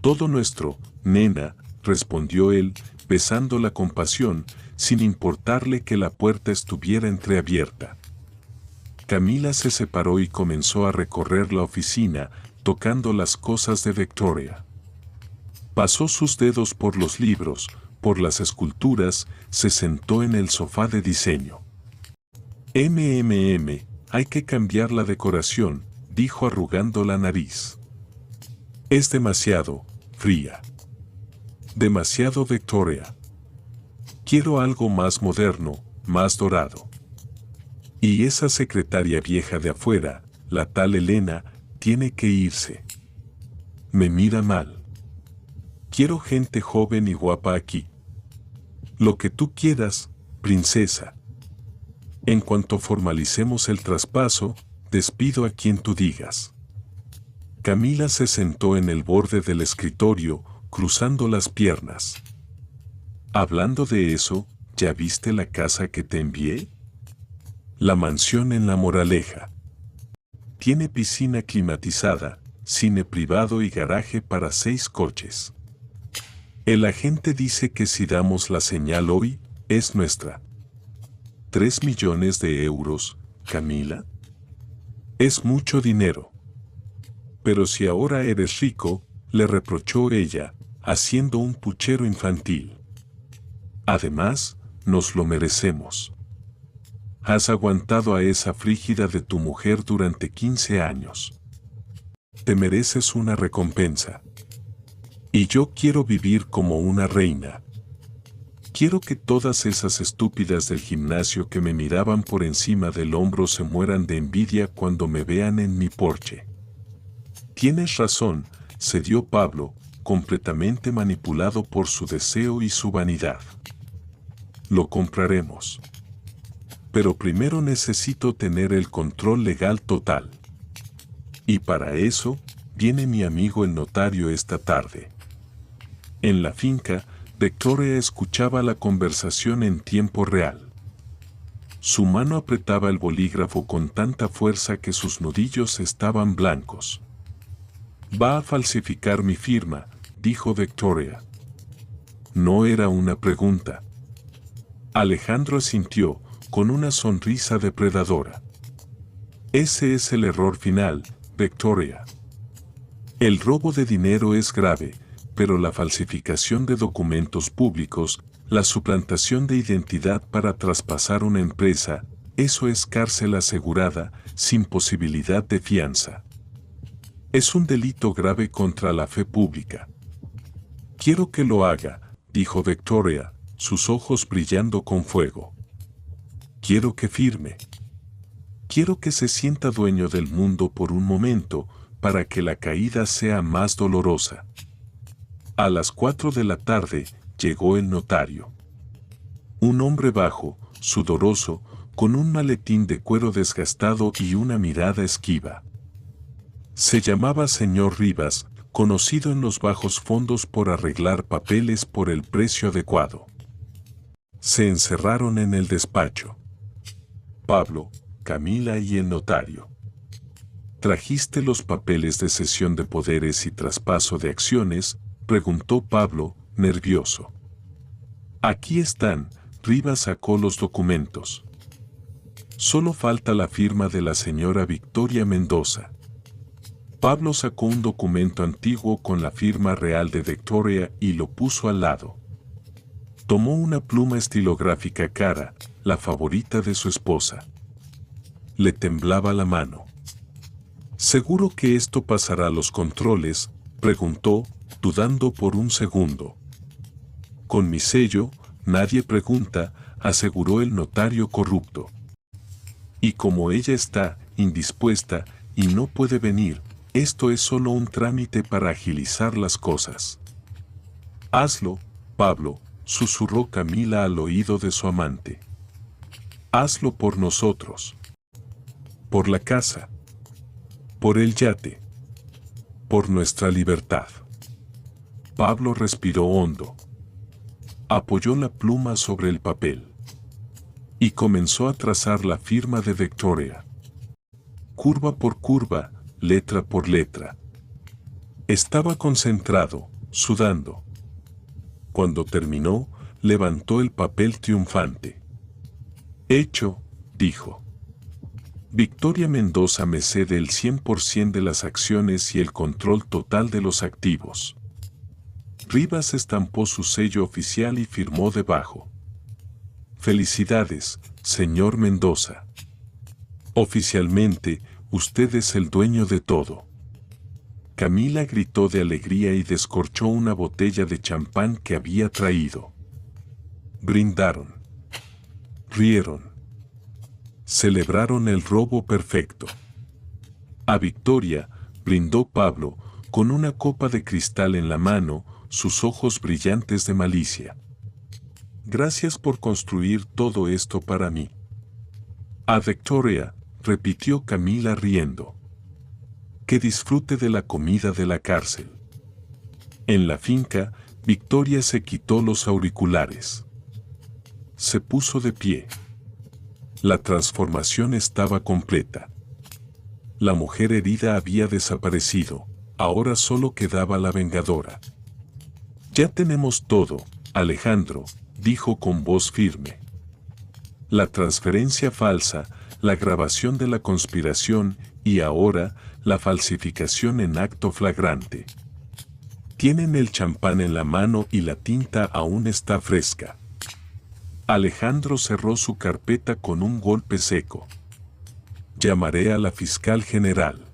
«Todo nuestro, nena», respondió él, besándola con pasión, sin importarle que la puerta estuviera entreabierta. Camila se separó y comenzó a recorrer la oficina, tocando las cosas de Victoria. Pasó sus dedos por los libros, por las esculturas, se sentó en el sofá de diseño. Hay que cambiar la decoración», dijo arrugando la nariz. «Es demasiado fría. Demasiado Victoria. Quiero algo más moderno, más dorado. Y esa secretaria vieja de afuera, la tal Elena, tiene que irse. Me mira mal. Quiero gente joven y guapa aquí. Lo que tú quieras, princesa. En cuanto formalicemos el traspaso, despido a quien tú digas». Camila se sentó en el borde del escritorio, cruzando las piernas. «Hablando de eso, ¿ya viste la casa que te envié? La mansión en La Moraleja. Tiene piscina climatizada, cine privado y garaje para 6 coches. El agente dice que si damos la señal hoy, es nuestra. 3 millones de euros, Camila. Es mucho dinero. Pero si ahora eres rico», le reprochó ella, haciendo un puchero infantil. «Además, nos lo merecemos. Has aguantado a esa frígida de tu mujer durante 15 años. Te mereces una recompensa. Y yo quiero vivir como una reina. Quiero que todas esas estúpidas del gimnasio que me miraban por encima del hombro se mueran de envidia cuando me vean en mi porche». «Tienes razón», cedió Pablo, completamente manipulado por su deseo y su vanidad. «Lo compraremos. Pero primero necesito tener el control legal total. Y para eso, viene mi amigo el notario esta tarde». En la finca, Victoria escuchaba la conversación en tiempo real. Su mano apretaba el bolígrafo con tanta fuerza que sus nudillos estaban blancos. «Va a falsificar mi firma», dijo Victoria. No era una pregunta. Alejandro asintió, con una sonrisa depredadora. «Ese es el error final, Victoria. El robo de dinero es grave, pero la falsificación de documentos públicos, la suplantación de identidad para traspasar una empresa, eso es cárcel asegurada, sin posibilidad de fianza. Es un delito grave contra la fe pública. Quiero que lo haga, dijo Victoria, sus ojos brillando con fuego. Quiero que firme. Quiero que se sienta dueño del mundo por un momento, para que la caída sea más dolorosa. A las 4 de la tarde llegó el notario. Un hombre bajo, sudoroso, con un maletín de cuero desgastado y una mirada esquiva. Se llamaba señor Rivas, conocido en los bajos fondos por arreglar papeles por el precio adecuado. Se encerraron en el despacho. Pablo, Camila y el notario. ¿Trajiste los papeles de cesión de poderes y traspaso de acciones?, preguntó Pablo, nervioso. Aquí están, Rivas sacó los documentos. Solo falta la firma de la señora Victoria Mendoza. Pablo sacó un documento antiguo con la firma real de Victoria y lo puso al lado. Tomó una pluma estilográfica cara, la favorita de su esposa. Le temblaba la mano. ¿Seguro que esto pasará los controles?, preguntó, dudando por un segundo. Con mi sello, nadie pregunta, aseguró el notario corrupto. Y como ella está indispuesta y no puede venir, esto es solo un trámite para agilizar las cosas. Hazlo, Pablo, susurró Camila al oído de su amante. Hazlo por nosotros. Por la casa. Por el yate. Por nuestra libertad. Pablo respiró hondo. Apoyó la pluma sobre el papel. Y comenzó a trazar la firma de Victoria. Curva por curva, letra por letra. Estaba concentrado, sudando. Cuando terminó, levantó el papel triunfante. Hecho, dijo. Victoria Mendoza me cede el 100% de las acciones y el control total de los activos. Rivas estampó su sello oficial y firmó debajo. Felicidades, señor Mendoza. Oficialmente, usted es el dueño de todo. Camila gritó de alegría y descorchó una botella de champán que había traído. Brindaron. Rieron. Celebraron el robo perfecto. A Victoria, brindó Pablo, con una copa de cristal en la mano, sus ojos brillantes de malicia. Gracias por construir todo esto para mí. A Victoria, repitió Camila riendo. Que disfrute de la comida de la cárcel. En la finca, Victoria se quitó los auriculares. Se puso de pie. La transformación estaba completa. La mujer herida había desaparecido, ahora solo quedaba la vengadora. Ya tenemos todo, Alejandro, dijo con voz firme. La transferencia falsa, la grabación de la conspiración y ahora la falsificación en acto flagrante. Tienen el champán en la mano y la tinta aún está fresca. Alejandro cerró su carpeta con un golpe seco. Llamaré a la fiscal general.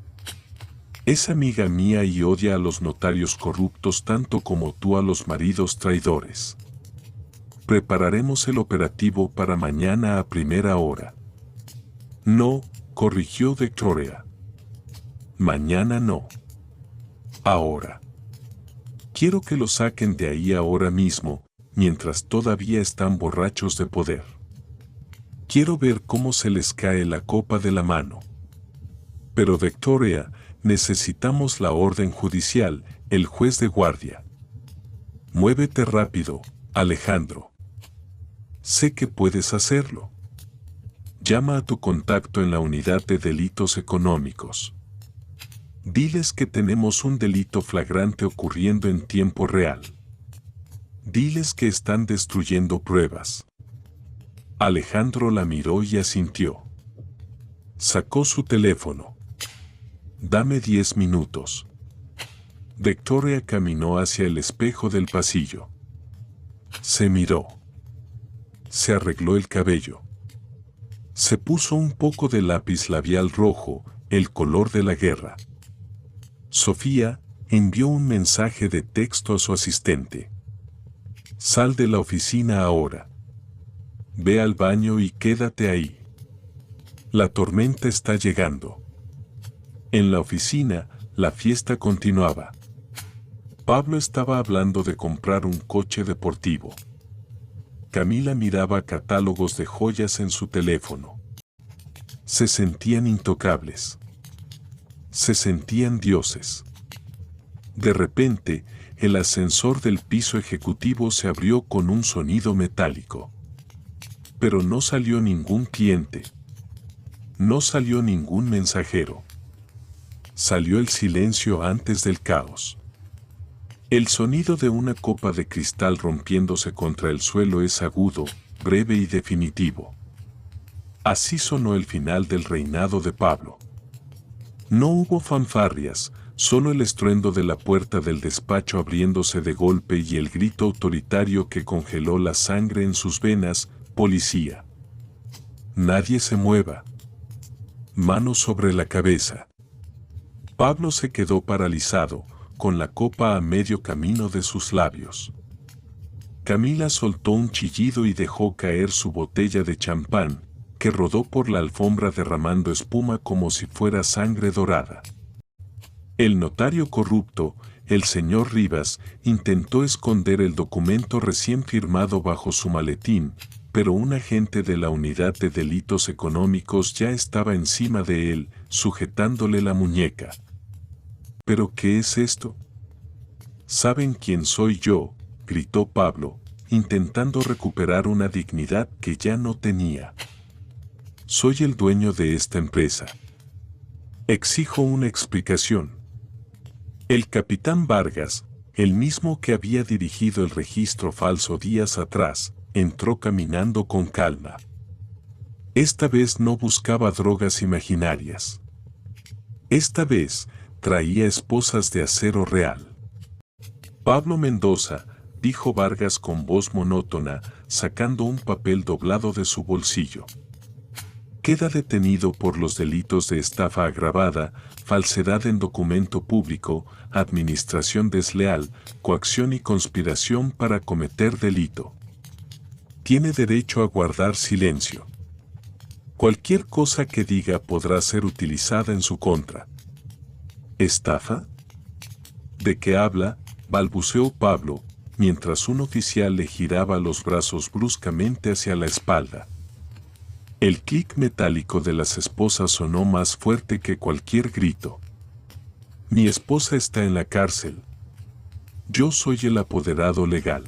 Es amiga mía y odia a los notarios corruptos tanto como tú a los maridos traidores. Prepararemos el operativo para mañana a primera hora. No, corrigió Victoria. Mañana no. Ahora. Quiero que lo saquen de ahí ahora mismo, mientras todavía están borrachos de poder. Quiero ver cómo se les cae la copa de la mano. Pero Victoria, necesitamos la orden judicial, el juez de guardia. Muévete rápido, Alejandro. Sé que puedes hacerlo. Llama a tu contacto en la unidad de delitos económicos. Diles que tenemos un delito flagrante ocurriendo en tiempo real. Diles que están destruyendo pruebas. Alejandro la miró y asintió. Sacó su teléfono. Dame 10 minutos. Victoria caminó hacia el espejo del pasillo. Se miró. Se arregló el cabello. Se puso un poco de lápiz labial rojo, el color de la guerra. Sofía envió un mensaje de texto a su asistente. Sal de la oficina ahora. Ve al baño y quédate ahí. La tormenta está llegando. En la oficina, la fiesta continuaba. Pablo estaba hablando de comprar un coche deportivo. Camila miraba catálogos de joyas en su teléfono. Se sentían intocables. Se sentían dioses. De repente, el ascensor del piso ejecutivo se abrió con un sonido metálico. Pero no salió ningún cliente. No salió ningún mensajero. Salió el silencio antes del caos. El sonido de una copa de cristal rompiéndose contra el suelo es agudo, breve y definitivo. Así sonó el final del reinado de Pablo. No hubo fanfarrias, solo el estruendo de la puerta del despacho abriéndose de golpe y el grito autoritario que congeló la sangre en sus venas: policía. Nadie se mueva. Manos sobre la cabeza. Pablo se quedó paralizado, con la copa a medio camino de sus labios. Camila soltó un chillido y dejó caer su botella de champán, que rodó por la alfombra derramando espuma como si fuera sangre dorada. El notario corrupto, el señor Rivas, intentó esconder el documento recién firmado bajo su maletín, pero un agente de la Unidad de Delitos Económicos ya estaba encima de él, sujetándole la muñeca. ¿Pero qué es esto? ¿Saben quién soy yo?, gritó Pablo, intentando recuperar una dignidad que ya no tenía. Soy el dueño de esta empresa. Exijo una explicación. El capitán Vargas, el mismo que había dirigido el registro falso días atrás, entró caminando con calma. Esta vez no buscaba drogas imaginarias. Esta vez traía esposas de acero real. Pablo Mendoza, dijo Vargas con voz monótona, sacando un papel doblado de su bolsillo. Queda detenido por los delitos de estafa agravada, falsedad en documento público, administración desleal, coacción y conspiración para cometer delito. Tiene derecho a guardar silencio. Cualquier cosa que diga podrá ser utilizada en su contra. ¿Estafa? ¿De qué habla?, balbuceó Pablo, mientras un oficial le giraba los brazos bruscamente hacia la espalda. El clic metálico de las esposas sonó más fuerte que cualquier grito. Mi esposa está en la cárcel. Yo soy el apoderado legal.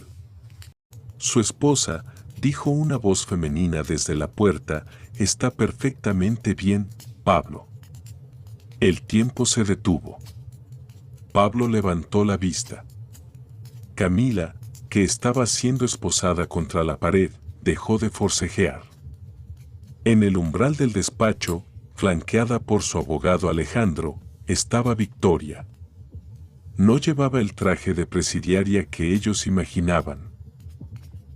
Su esposa, dijo una voz femenina desde la puerta, está perfectamente bien, Pablo. El tiempo se detuvo. Pablo levantó la vista. Camila, que estaba siendo esposada contra la pared, dejó de forcejear. En el umbral del despacho, flanqueada por su abogado Alejandro, estaba Victoria. No llevaba el traje de presidiaria que ellos imaginaban.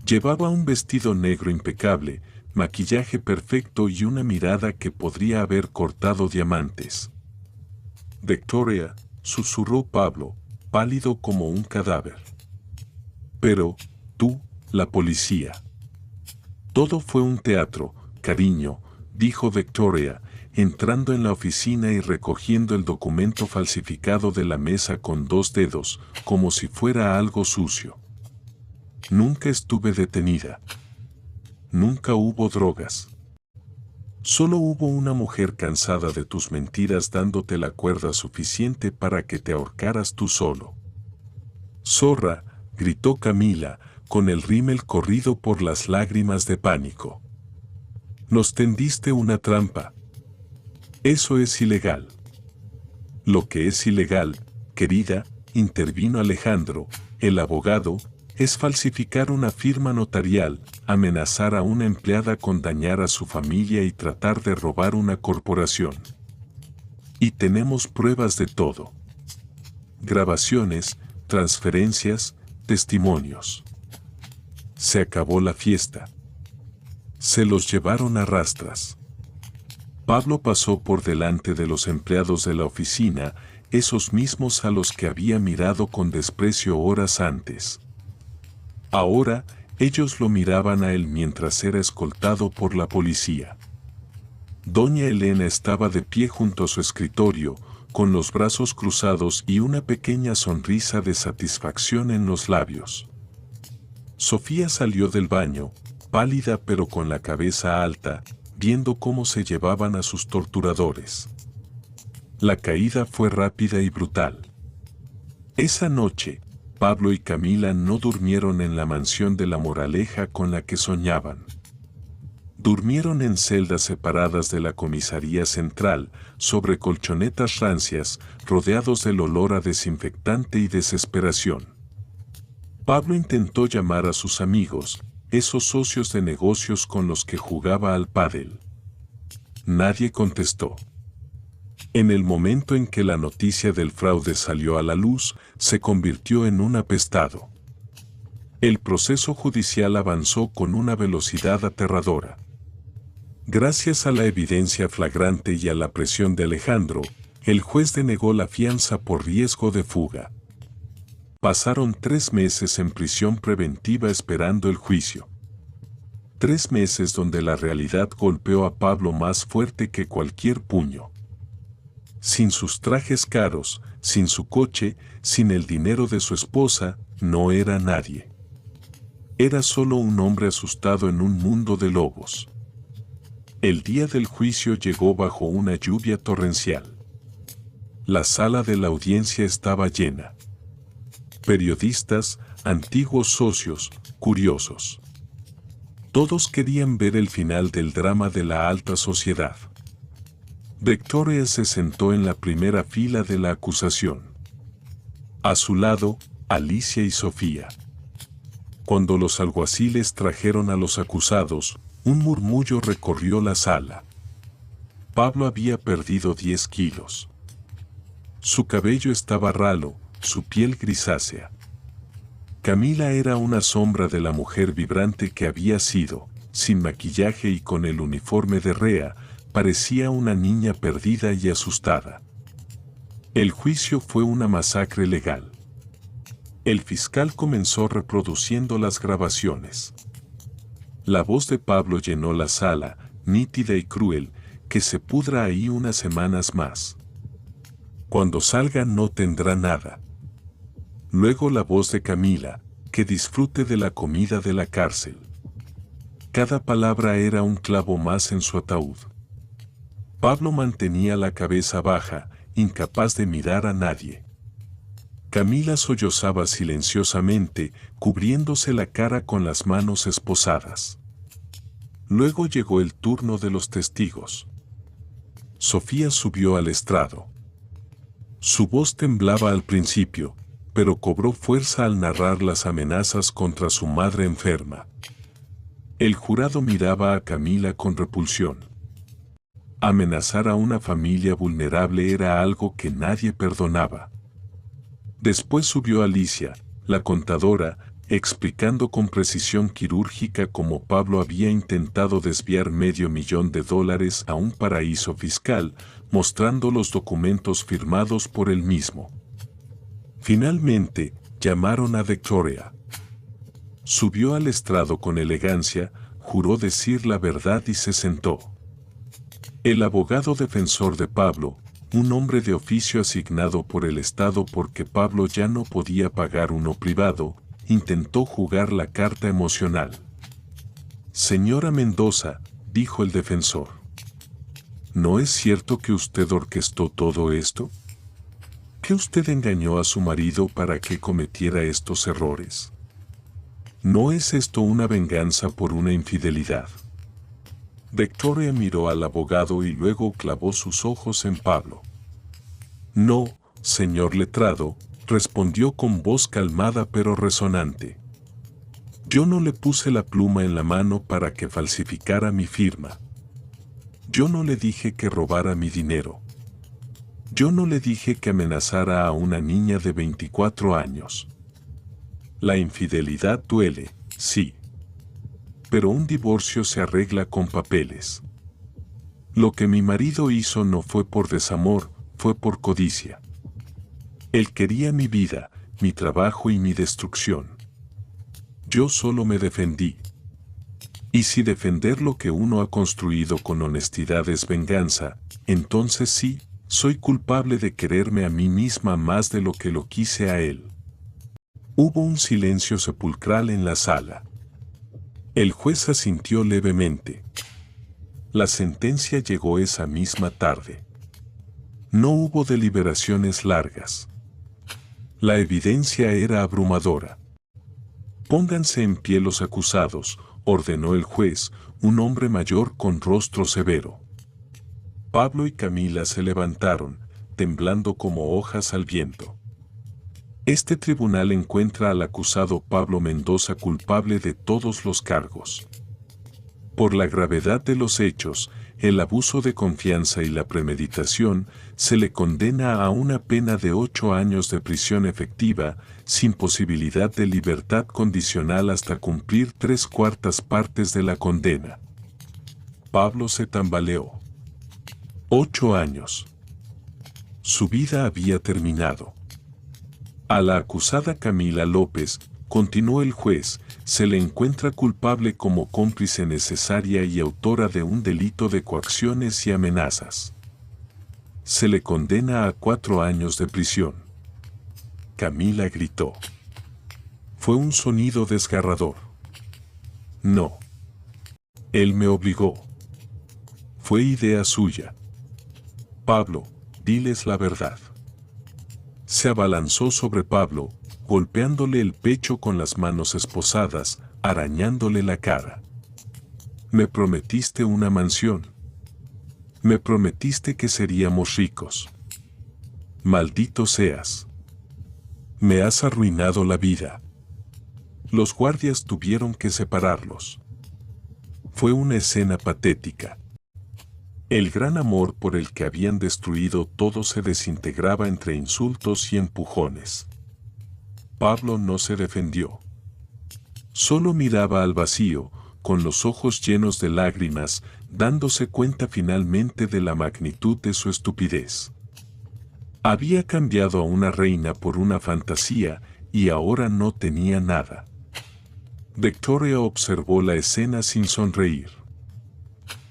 Llevaba un vestido negro impecable, maquillaje perfecto y una mirada que podría haber cortado diamantes. Victoria, susurró Pablo, pálido como un cadáver. Pero, tú, la policía. Todo fue un teatro, cariño, dijo Victoria, entrando en la oficina y recogiendo el documento falsificado de la mesa con 2 dedos, como si fuera algo sucio. Nunca estuve detenida. Nunca hubo drogas. Solo hubo una mujer cansada de tus mentiras dándote la cuerda suficiente para que te ahorcaras tú solo. Zorra, gritó Camila, con el rímel corrido por las lágrimas de pánico. Nos tendiste una trampa. Eso es ilegal. Lo que es ilegal, querida, intervino Alejandro, el abogado, es falsificar una firma notarial, amenazar a una empleada con dañar a su familia y tratar de robar una corporación. Y tenemos pruebas de todo. grabaciones, transferencias, testimonios. Se acabó la fiesta. Se los llevaron a rastras. Pablo pasó por delante de los empleados de la oficina, esos mismos a los que había mirado con desprecio horas antes. Ahora, ellos lo miraban a él mientras era escoltado por la policía. Doña Elena estaba de pie junto a su escritorio, con los brazos cruzados y una pequeña sonrisa de satisfacción en los labios. Sofía salió del baño, pálida pero con la cabeza alta, viendo cómo se llevaban a sus torturadores. La caída fue rápida y brutal. Esa noche, Pablo y Camila no durmieron en la mansión de La Moraleja con la que soñaban. Durmieron en celdas separadas de la comisaría central, sobre colchonetas rancias, rodeados del olor a desinfectante y desesperación. Pablo intentó llamar a sus amigos, esos socios de negocios con los que jugaba al pádel. Nadie contestó. En el momento en que la noticia del fraude salió a la luz, se convirtió en un apestado. El proceso judicial avanzó con una velocidad aterradora. Gracias a la evidencia flagrante y a la presión de Alejandro, el juez denegó la fianza por riesgo de fuga. Pasaron 3 meses en prisión preventiva esperando el juicio. 3 meses donde la realidad golpeó a Pablo más fuerte que cualquier puño. Sin sus trajes caros, sin su coche, sin el dinero de su esposa, no era nadie. Era solo un hombre asustado en un mundo de lobos. El día del juicio llegó bajo una lluvia torrencial. La sala de la audiencia estaba llena. Periodistas, antiguos socios, curiosos. Todos querían ver el final del drama de la alta sociedad. Victoria se sentó en la primera fila de la acusación. A su lado, Alicia y Sofía. Cuando los alguaciles trajeron a los acusados, un murmullo recorrió la sala. Pablo había perdido 10 kilos. Su cabello estaba ralo, su piel grisácea. Camila era una sombra de la mujer vibrante que había sido, sin maquillaje y con el uniforme de rea, parecía una niña perdida y asustada. El juicio fue una masacre legal. El fiscal comenzó reproduciendo las grabaciones. La voz de Pablo llenó la sala, nítida y cruel, que se pudra ahí unas semanas más. Cuando salga no tendrá nada. Luego la voz de Camila, que disfrute de la comida de la cárcel. Cada palabra era un clavo más en su ataúd. Pablo mantenía la cabeza baja, incapaz de mirar a nadie. Camila sollozaba silenciosamente, cubriéndose la cara con las manos esposadas. Luego llegó el turno de los testigos. Sofía subió al estrado. Su voz temblaba al principio, pero cobró fuerza al narrar las amenazas contra su madre enferma. El jurado miraba a Camila con repulsión. Amenazar a una familia vulnerable era algo que nadie perdonaba. Después subió Alicia, la contadora, explicando con precisión quirúrgica cómo Pablo había intentado desviar $500,000 a un paraíso fiscal, mostrando los documentos firmados por él mismo. Finalmente, llamaron a Victoria. Subió al estrado con elegancia, juró decir la verdad y se sentó. El abogado defensor de Pablo, un hombre de oficio asignado por el Estado porque Pablo ya no podía pagar uno privado, intentó jugar la carta emocional. Señora Mendoza, dijo el defensor. ¿No es cierto que usted orquestó todo esto? ¿Que usted engañó a su marido para que cometiera estos errores? ¿No es esto una venganza por una infidelidad? Victoria miró al abogado y luego clavó sus ojos en Pablo. No, señor letrado, respondió con voz calmada pero resonante. Yo no le puse la pluma en la mano para que falsificara mi firma. Yo no le dije que robara mi dinero. Yo no le dije que amenazara a una niña de 24 años. La infidelidad duele, sí. Pero un divorcio se arregla con papeles. Lo que mi marido hizo no fue por desamor, fue por codicia. Él quería mi vida, mi trabajo y mi destrucción. Yo solo me defendí. Y si defender lo que uno ha construido con honestidad es venganza, entonces sí, soy culpable de quererme a mí misma más de lo que lo quise a él. Hubo un silencio sepulcral en la sala. El juez asintió levemente. La sentencia llegó esa misma tarde. No hubo deliberaciones largas. La evidencia era abrumadora. Pónganse en pie los acusados, ordenó el juez, un hombre mayor con rostro severo. Pablo y Camila se levantaron, temblando como hojas al viento. Este tribunal encuentra al acusado Pablo Mendoza culpable de todos los cargos. Por la gravedad de los hechos, el abuso de confianza y la premeditación, se le condena a una pena de 8 años de prisión efectiva, sin posibilidad de libertad condicional hasta cumplir 3/4 partes de la condena. Pablo se tambaleó. 8 años. Su vida había terminado. A la acusada Camila López, continuó el juez, se le encuentra culpable como cómplice necesaria y autora de un delito de coacciones y amenazas. Se le condena a 4 años de prisión. Camila gritó. Fue un sonido desgarrador. No. Él me obligó. Fue idea suya. Pablo, diles la verdad. Se abalanzó sobre Pablo, golpeándole el pecho con las manos esposadas, arañándole la cara. Me prometiste una mansión. Me prometiste que seríamos ricos. Maldito seas. Me has arruinado la vida. Los guardias tuvieron que separarlos. Fue una escena patética. El gran amor por el que habían destruido todo se desintegraba entre insultos y empujones. Pablo no se defendió. Solo miraba al vacío, con los ojos llenos de lágrimas, dándose cuenta finalmente de la magnitud de su estupidez. Había cambiado a una reina por una fantasía y ahora no tenía nada. Victoria observó la escena sin sonreír.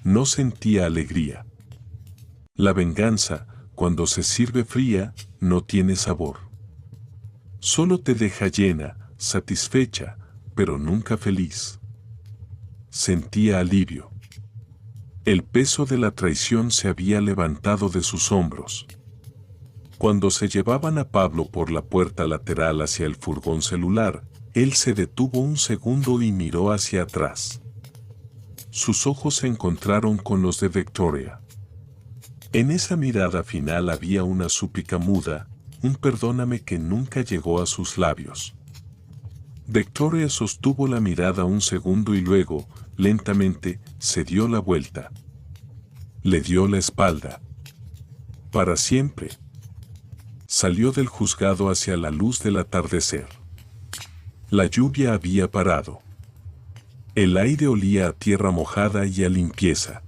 No sentía alegría. La venganza, cuando se sirve fría, no tiene sabor. Solo te deja llena, satisfecha, pero nunca feliz. Sentía alivio. El peso de la traición se había levantado de sus hombros. Cuando se llevaban a Pablo por la puerta lateral hacia el furgón celular, él se detuvo un segundo y miró hacia atrás. Sus ojos se encontraron con los de Victoria. En esa mirada final había una súplica muda, un perdóname que nunca llegó a sus labios. Victoria sostuvo la mirada un segundo y luego, lentamente, se dio la vuelta. Le dio la espalda. Para siempre. Salió del juzgado hacia la luz del atardecer. La lluvia había parado. El aire olía a tierra mojada y a limpieza.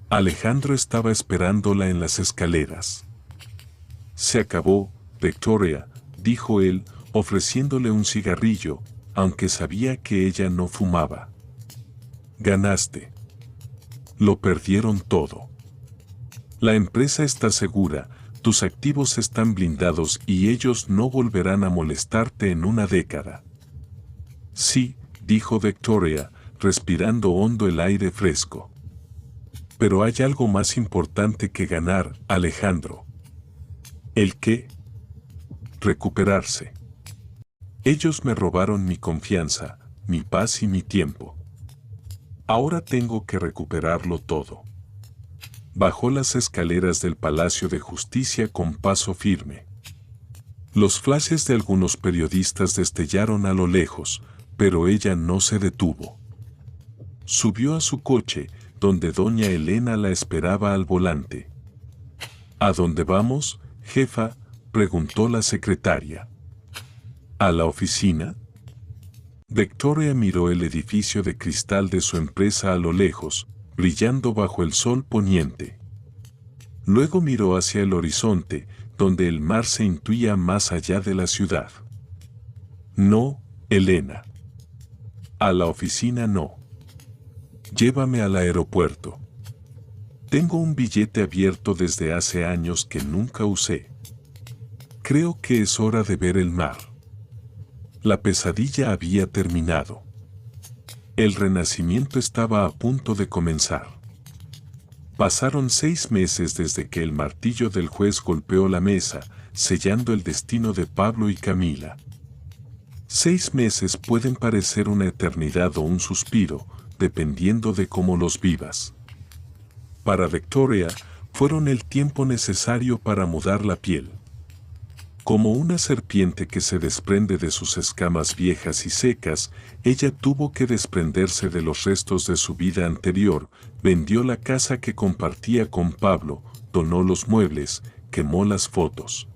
Alejandro estaba esperándola en las escaleras. Se acabó, Victoria, dijo él, ofreciéndole un cigarrillo, aunque sabía que ella no fumaba. Ganaste. Lo perdieron todo. La empresa está segura, tus activos están blindados y ellos no volverán a molestarte en una década. Sí, dijo Victoria, respirando hondo el aire fresco. Pero hay algo más importante que ganar, Alejandro. ¿El qué? Recuperarse. Ellos me robaron mi confianza, mi paz y mi tiempo. Ahora tengo que recuperarlo todo. Bajó las escaleras del Palacio de Justicia con paso firme. Los flashes de algunos periodistas destellaron a lo lejos, pero ella no se detuvo. Subió a su coche, donde doña Elena la esperaba al volante. ¿A dónde vamos, jefa?, preguntó la secretaria. ¿A la oficina? Victoria miró el edificio de cristal de su empresa a lo lejos, brillando bajo el sol poniente. Luego miró hacia el horizonte, donde el mar se intuía más allá de la ciudad. No, Elena. A la oficina no. Llévame al aeropuerto. Tengo un billete abierto desde hace años que nunca usé. Creo que es hora de ver el mar. La pesadilla había terminado. El renacimiento estaba a punto de comenzar. Pasaron 6 meses desde que el martillo del juez golpeó la mesa, sellando el destino de Pablo y Camila. 6 meses pueden parecer una eternidad o un suspiro, dependiendo de cómo los vivas. Para Victoria, fueron el tiempo necesario para mudar la piel. Como una serpiente que se desprende de sus escamas viejas y secas, ella tuvo que desprenderse de los restos de su vida anterior, vendió la casa que compartía con Pablo, donó los muebles, quemó las fotos.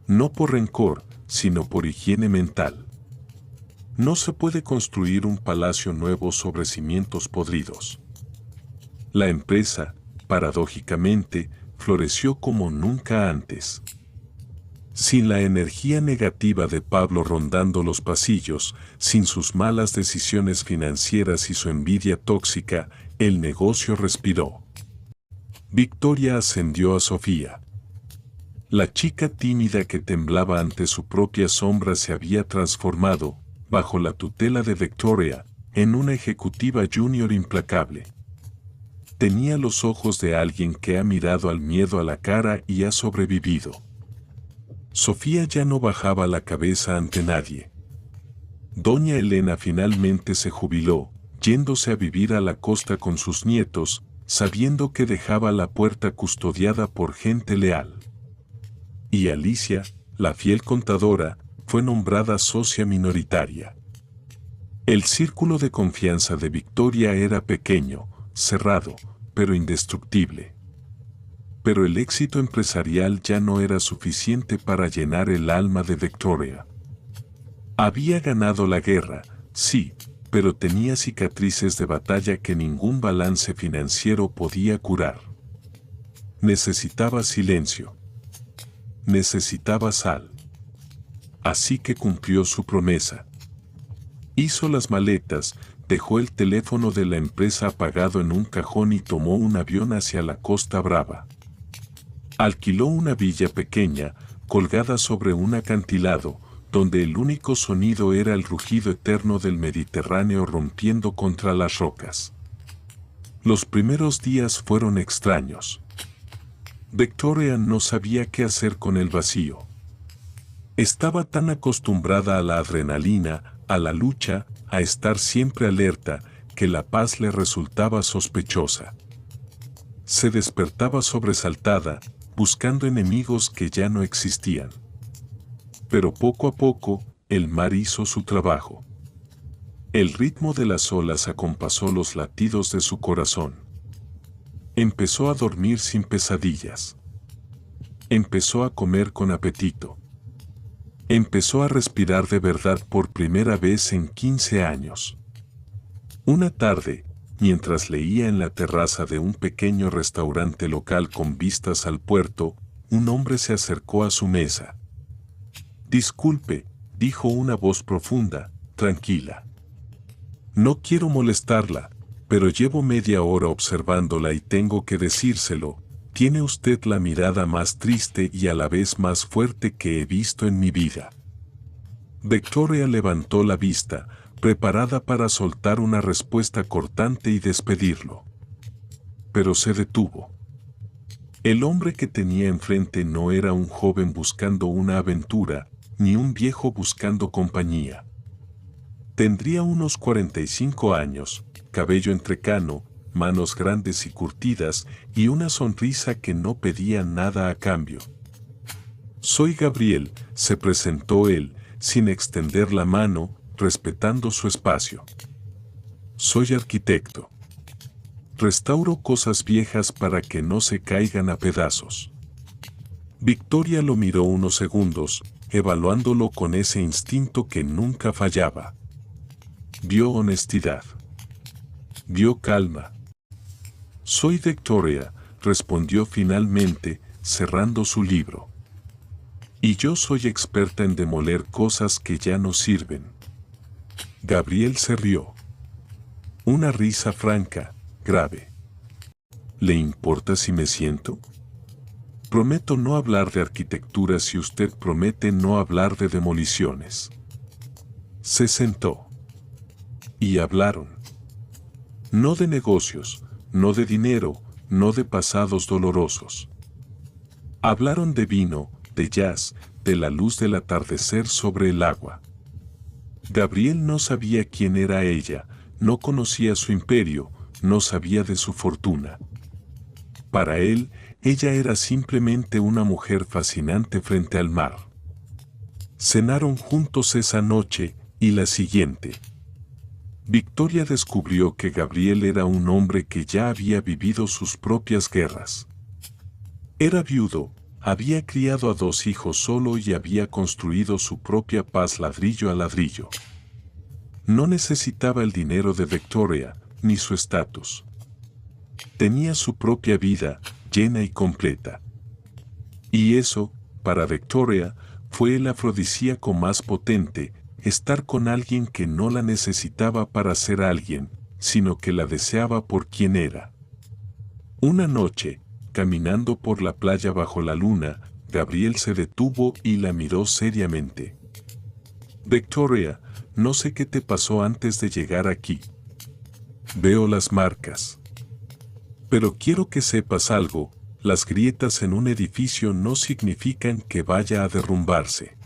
No por rencor, sino por higiene mental. No se puede construir un palacio nuevo sobre cimientos podridos. La empresa, paradójicamente, floreció como nunca antes. Sin la energía negativa de Pablo rondando los pasillos, sin sus malas decisiones financieras y su envidia tóxica, el negocio respiró. Victoria ascendió a Sofía. La chica tímida que temblaba ante su propia sombra se había transformado, bajo la tutela de Victoria, en una ejecutiva junior implacable. Tenía los ojos de alguien que ha mirado al miedo a la cara y ha sobrevivido. Sofía ya no bajaba la cabeza ante nadie. Doña Elena finalmente se jubiló, yéndose a vivir a la costa con sus nietos, sabiendo que dejaba la puerta custodiada por gente leal. Y Alicia, la fiel contadora, fue nombrada socia minoritaria. El círculo de confianza de Victoria era pequeño, cerrado, pero indestructible. Pero el éxito empresarial ya no era suficiente para llenar el alma de Victoria. Había ganado la guerra, sí, pero tenía cicatrices de batalla que ningún balance financiero podía curar. Necesitaba silencio. Necesitaba sal. Así que cumplió su promesa. Hizo las maletas, dejó el teléfono de la empresa apagado en un cajón y tomó un avión hacia la Costa Brava. Alquiló una villa pequeña, colgada sobre un acantilado, donde el único sonido era el rugido eterno del Mediterráneo rompiendo contra las rocas. Los primeros días fueron extraños. Victoria no sabía qué hacer con el vacío. Estaba tan acostumbrada a la adrenalina, a la lucha, a estar siempre alerta, que la paz le resultaba sospechosa. Se despertaba sobresaltada, buscando enemigos que ya no existían. Pero poco a poco, el mar hizo su trabajo. El ritmo de las olas acompasó los latidos de su corazón. Empezó a dormir sin pesadillas. Empezó a comer con apetito. Empezó a respirar de verdad por primera vez en 15 años. Una tarde, mientras leía en la terraza de un pequeño restaurante local con vistas al puerto, un hombre se acercó a su mesa. «Disculpe», dijo una voz profunda, tranquila. «No quiero molestarla, pero llevo media hora observándola y tengo que decírselo. Tiene usted la mirada más triste y a la vez más fuerte que he visto en mi vida». Victoria levantó la vista, preparada para soltar una respuesta cortante y despedirlo. Pero se detuvo. El hombre que tenía enfrente no era un joven buscando una aventura, ni un viejo buscando compañía. Tendría unos 45 años, cabello entrecano, manos grandes y curtidas, y una sonrisa que no pedía nada a cambio. «Soy Gabriel», se presentó él, sin extender la mano, respetando su espacio. «Soy arquitecto. Restauro cosas viejas para que no se caigan a pedazos». Victoria lo miró unos segundos, evaluándolo con ese instinto que nunca fallaba. Vio honestidad. Vio calma. «Soy Victoria», respondió finalmente, cerrando su libro. «Y yo soy experta en demoler cosas que ya no sirven». Gabriel se rió. Una risa franca, grave. «¿Le importa si me siento? Prometo no hablar de arquitectura si usted promete no hablar de demoliciones». Se sentó. Y hablaron. No de negocios, no de dinero, no de pasados dolorosos. Hablaron de vino, de jazz, de la luz del atardecer sobre el agua. Gabriel no sabía quién era ella, no conocía su imperio, no sabía de su fortuna. Para él, ella era simplemente una mujer fascinante frente al mar. Cenaron juntos esa noche y la siguiente. Victoria descubrió que Gabriel era un hombre que ya había vivido sus propias guerras. Era viudo, había criado a 2 hijos solo y había construido su propia paz ladrillo a ladrillo. No necesitaba el dinero de Victoria, ni su estatus. Tenía su propia vida, llena y completa. Y eso, para Victoria, fue el afrodisíaco más potente, estar con alguien que no la necesitaba para ser alguien, sino que la deseaba por quien era. Una noche, caminando por la playa bajo la luna, Gabriel se detuvo y la miró seriamente. «Victoria, no sé qué te pasó antes de llegar aquí. Veo las marcas. Pero quiero que sepas algo, las grietas en un edificio no significan que vaya a derrumbarse.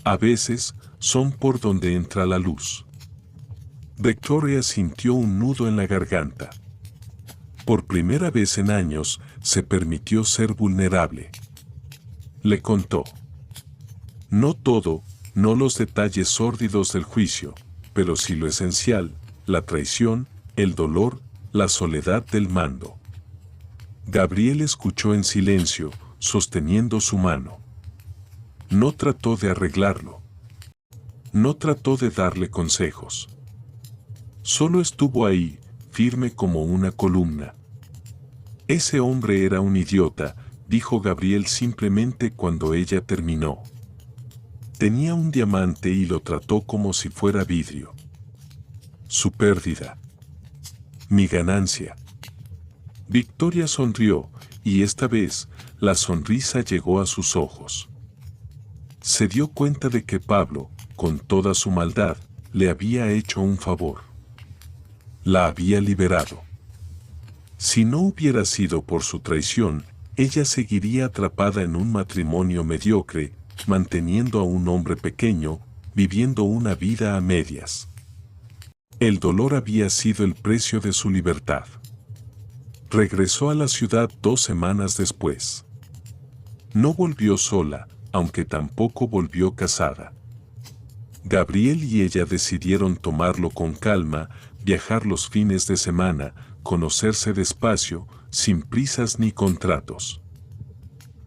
A veces, son por donde entra la luz». Victoria sintió un nudo en la garganta. Por primera vez en años, se permitió ser vulnerable. Le contó. No todo, no los detalles sórdidos del juicio, pero sí lo esencial, la traición, el dolor, la soledad del mando. Gabriel escuchó en silencio, sosteniendo su mano. No trató de arreglarlo. No trató de darle consejos. Solo estuvo ahí, firme como una columna. «Ese hombre era un idiota», dijo Gabriel simplemente cuando ella terminó. Tenía un diamante y lo trató como si fuera vidrio. Su pérdida. Mi ganancia. Victoria sonrió, y esta vez, la sonrisa llegó a sus ojos. Se dio cuenta de que Pablo, con toda su maldad, le había hecho un favor. La había liberado. Si no hubiera sido por su traición, ella seguiría atrapada en un matrimonio mediocre, manteniendo a un hombre pequeño, viviendo una vida a medias. El dolor había sido el precio de su libertad. Regresó a la ciudad 2 semanas después. No volvió sola, aunque tampoco volvió casada. Gabriel y ella decidieron tomarlo con calma, viajar los fines de semana, conocerse despacio, sin prisas ni contratos.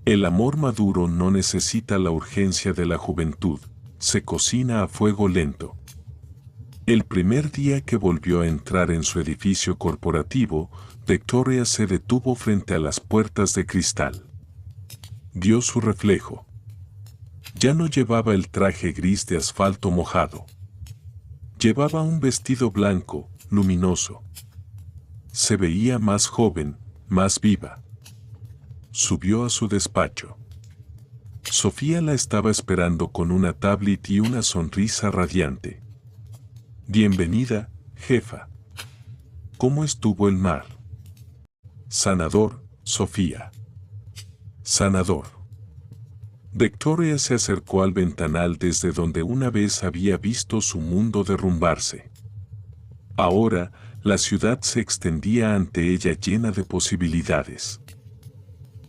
El amor maduro no necesita la urgencia de la juventud, se cocina a fuego lento. El primer día que volvió a entrar en su edificio corporativo, Victoria se detuvo frente a las puertas de cristal. Vio su reflejo. Ya no llevaba el traje gris de asfalto mojado. Llevaba un vestido blanco, luminoso. Se veía más joven, más viva. Subió a su despacho. Sofía la estaba esperando con una tablet y una sonrisa radiante. «Bienvenida, jefa. ¿Cómo estuvo el mar?» «Sanador, Sofía. Sanador». Victoria se acercó al ventanal desde donde una vez había visto su mundo derrumbarse. Ahora, la ciudad se extendía ante ella llena de posibilidades.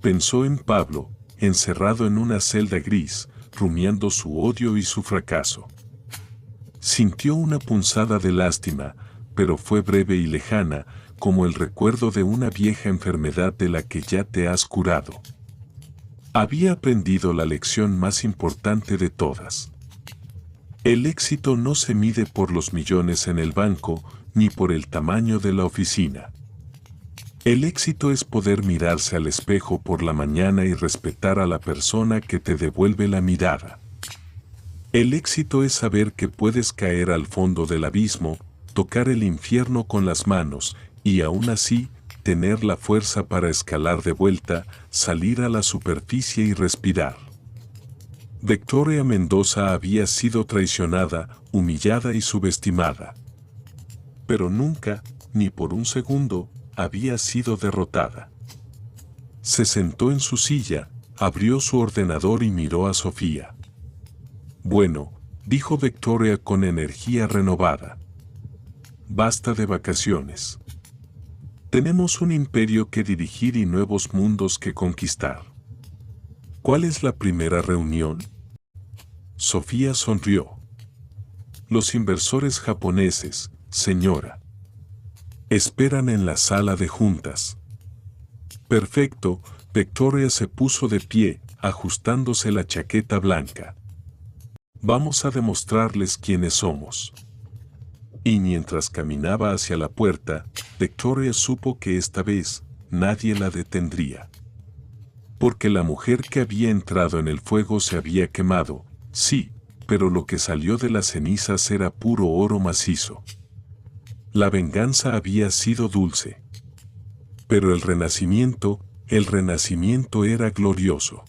Pensó en Pablo, encerrado en una celda gris, rumiando su odio y su fracaso. Sintió una punzada de lástima, pero fue breve y lejana, como el recuerdo de una vieja enfermedad de la que ya te has curado. Había aprendido la lección más importante de todas. El éxito no se mide por los millones en el banco, ni por el tamaño de la oficina. El éxito es poder mirarse al espejo por la mañana y respetar a la persona que te devuelve la mirada. El éxito es saber que puedes caer al fondo del abismo, tocar el infierno con las manos, y aún así, tener la fuerza para escalar de vuelta, salir a la superficie y respirar. Victoria Mendoza había sido traicionada, humillada y subestimada. Pero nunca, ni por un segundo, había sido derrotada. Se sentó en su silla, abrió su ordenador y miró a Sofía. Bueno, dijo Victoria con energía renovada. Basta de vacaciones. Tenemos un imperio que dirigir y nuevos mundos que conquistar. ¿Cuál es la primera reunión? Sofía sonrió. Los inversores japoneses, señora. Esperan en la sala de juntas. Perfecto, Victoria se puso de pie, ajustándose la chaqueta blanca. Vamos a demostrarles quiénes somos. Y mientras caminaba hacia la puerta, Victoria supo que esta vez nadie la detendría. Porque la mujer que había entrado en el fuego se había quemado, sí, pero lo que salió de las cenizas era puro oro macizo. La venganza había sido dulce. Pero el renacimiento era glorioso.